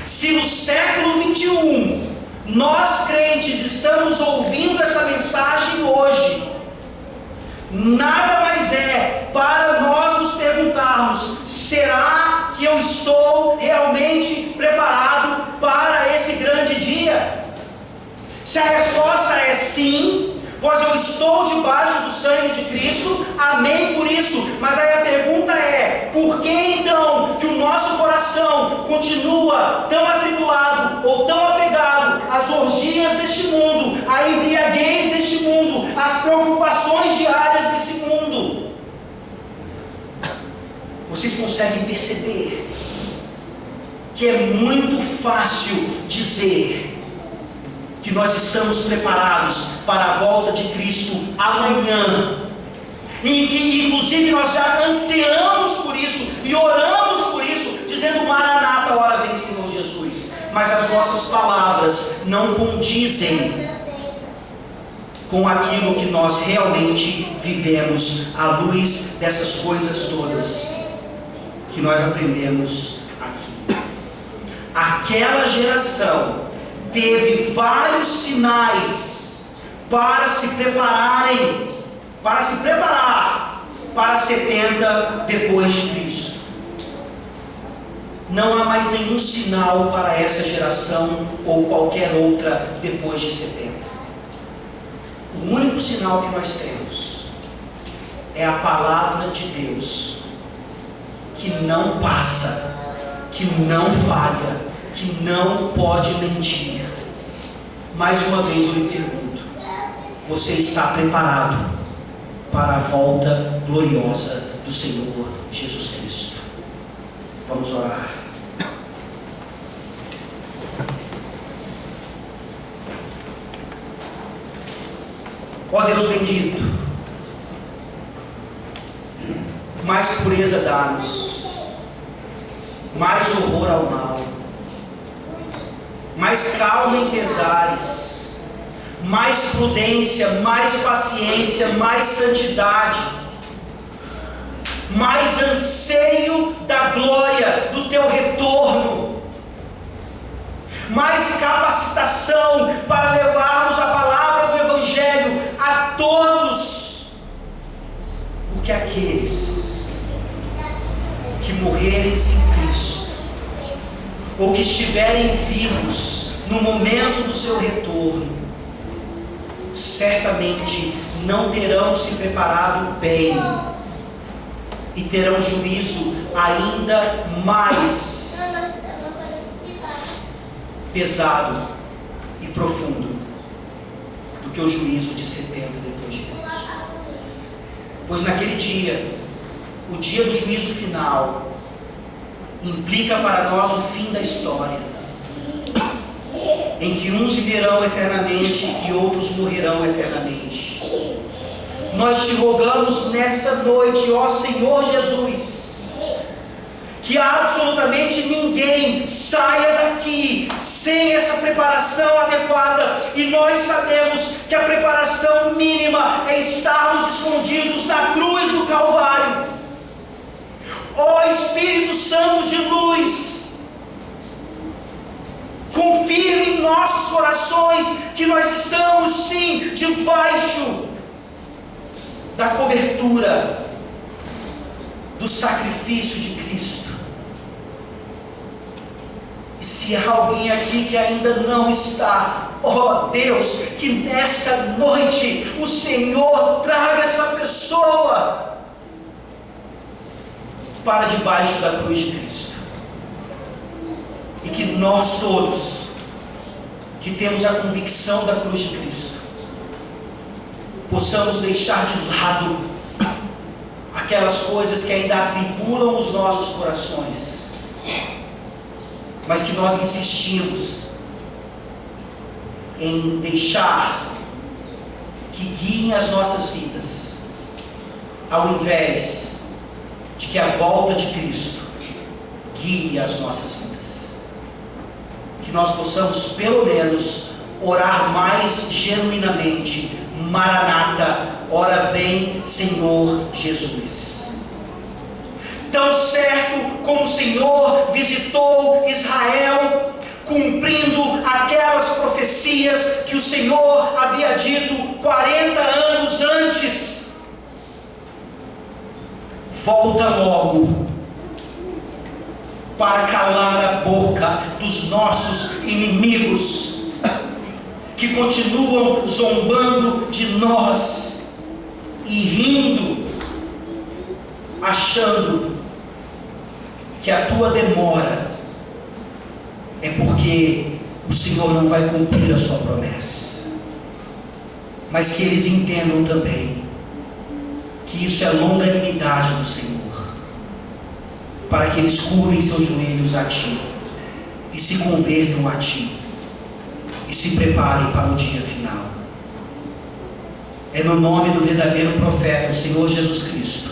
Se no século 21 nós crentes estamos ouvindo essa mensagem hoje, nada mais é para nós nos perguntarmos: será que eu estou realmente preparado para esse grande dia? Se a resposta é sim, pois eu estou debaixo do sangue de Cristo, amém por isso. Mas aí a pergunta é: por que então que o nosso coração continua tão atribulado ou tão apegado às orgias deste mundo, à embriaguez deste mundo, às preocupações diárias desse mundo? Vocês conseguem perceber que é muito fácil dizer que nós estamos preparados para a volta de Cristo amanhã, e que inclusive nós já ansiamos por isso e oramos por isso, dizendo: Maranata, hora vem, Senhor Jesus. Mas as nossas palavras não condizem com aquilo que nós realmente vivemos, à luz dessas coisas todas que nós aprendemos aqui. Aquela geração teve vários sinais para se preparar para 70 depois de Cristo. Não há mais nenhum sinal para essa geração ou qualquer outra depois de 70. O único sinal que nós temos é a palavra de Deus, que não passa, que não falha, que não pode mentir. Mais uma vez eu lhe pergunto: você está preparado para a volta gloriosa do Senhor Jesus Cristo? Vamos orar. Ó Deus bendito, mais pureza dá-nos, mais horror ao mal, mais calma em pesares, mais prudência, mais paciência, mais santidade. mais anseio da glória, do teu retorno, mais capacitação para levarmos a palavra do Evangelho a todos, porque aqueles que morrerem sem Cristo, ou que estiverem vivos no momento do seu retorno, certamente não terão se preparado bem e terão juízo ainda mais pesado e profundo do que o juízo de 70 depois de Cristo. Pois naquele dia, o dia do juízo final, implica para nós o fim da história, em que uns viverão eternamente e outros morrerão eternamente. Nós te rogamos nessa noite, ó Senhor Jesus, que absolutamente ninguém saia daqui sem essa preparação adequada, e nós sabemos que a preparação mínima é estarmos escondidos na cruz do Calvário. Ó Espírito Santo de luz, confirme em nossos corações que nós estamos sim debaixo da cobertura do sacrifício de Cristo. E se há alguém aqui que ainda não está, ó Deus, que nessa noite o Senhor traga essa pessoa para debaixo da cruz de Cristo, e que nós todos que temos a convicção da cruz de Cristo possamos deixar de lado aquelas coisas que ainda atribulam os nossos corações, mas que nós insistimos em deixar que guiem as nossas vidas, ao invés de que a volta de Cristo guie as nossas vidas. Que nós possamos pelo menos orar mais genuinamente: Maranata, ora vem Senhor Jesus. Tão certo como o Senhor visitou Israel, cumprindo aquelas profecias que o Senhor havia dito 40 anos antes, volta logo para calar a boca dos nossos inimigos, que continuam zombando de nós e rindo, achando que a tua demora é porque o Senhor não vai cumprir a sua promessa. Mas que eles entendam também que isso é longanimidade do Senhor, para que eles curvem seus joelhos a Ti e se convertam a Ti e se preparem para o dia final. É no nome do verdadeiro profeta, o Senhor Jesus Cristo,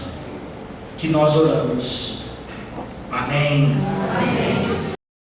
que nós oramos. Amém. Amém.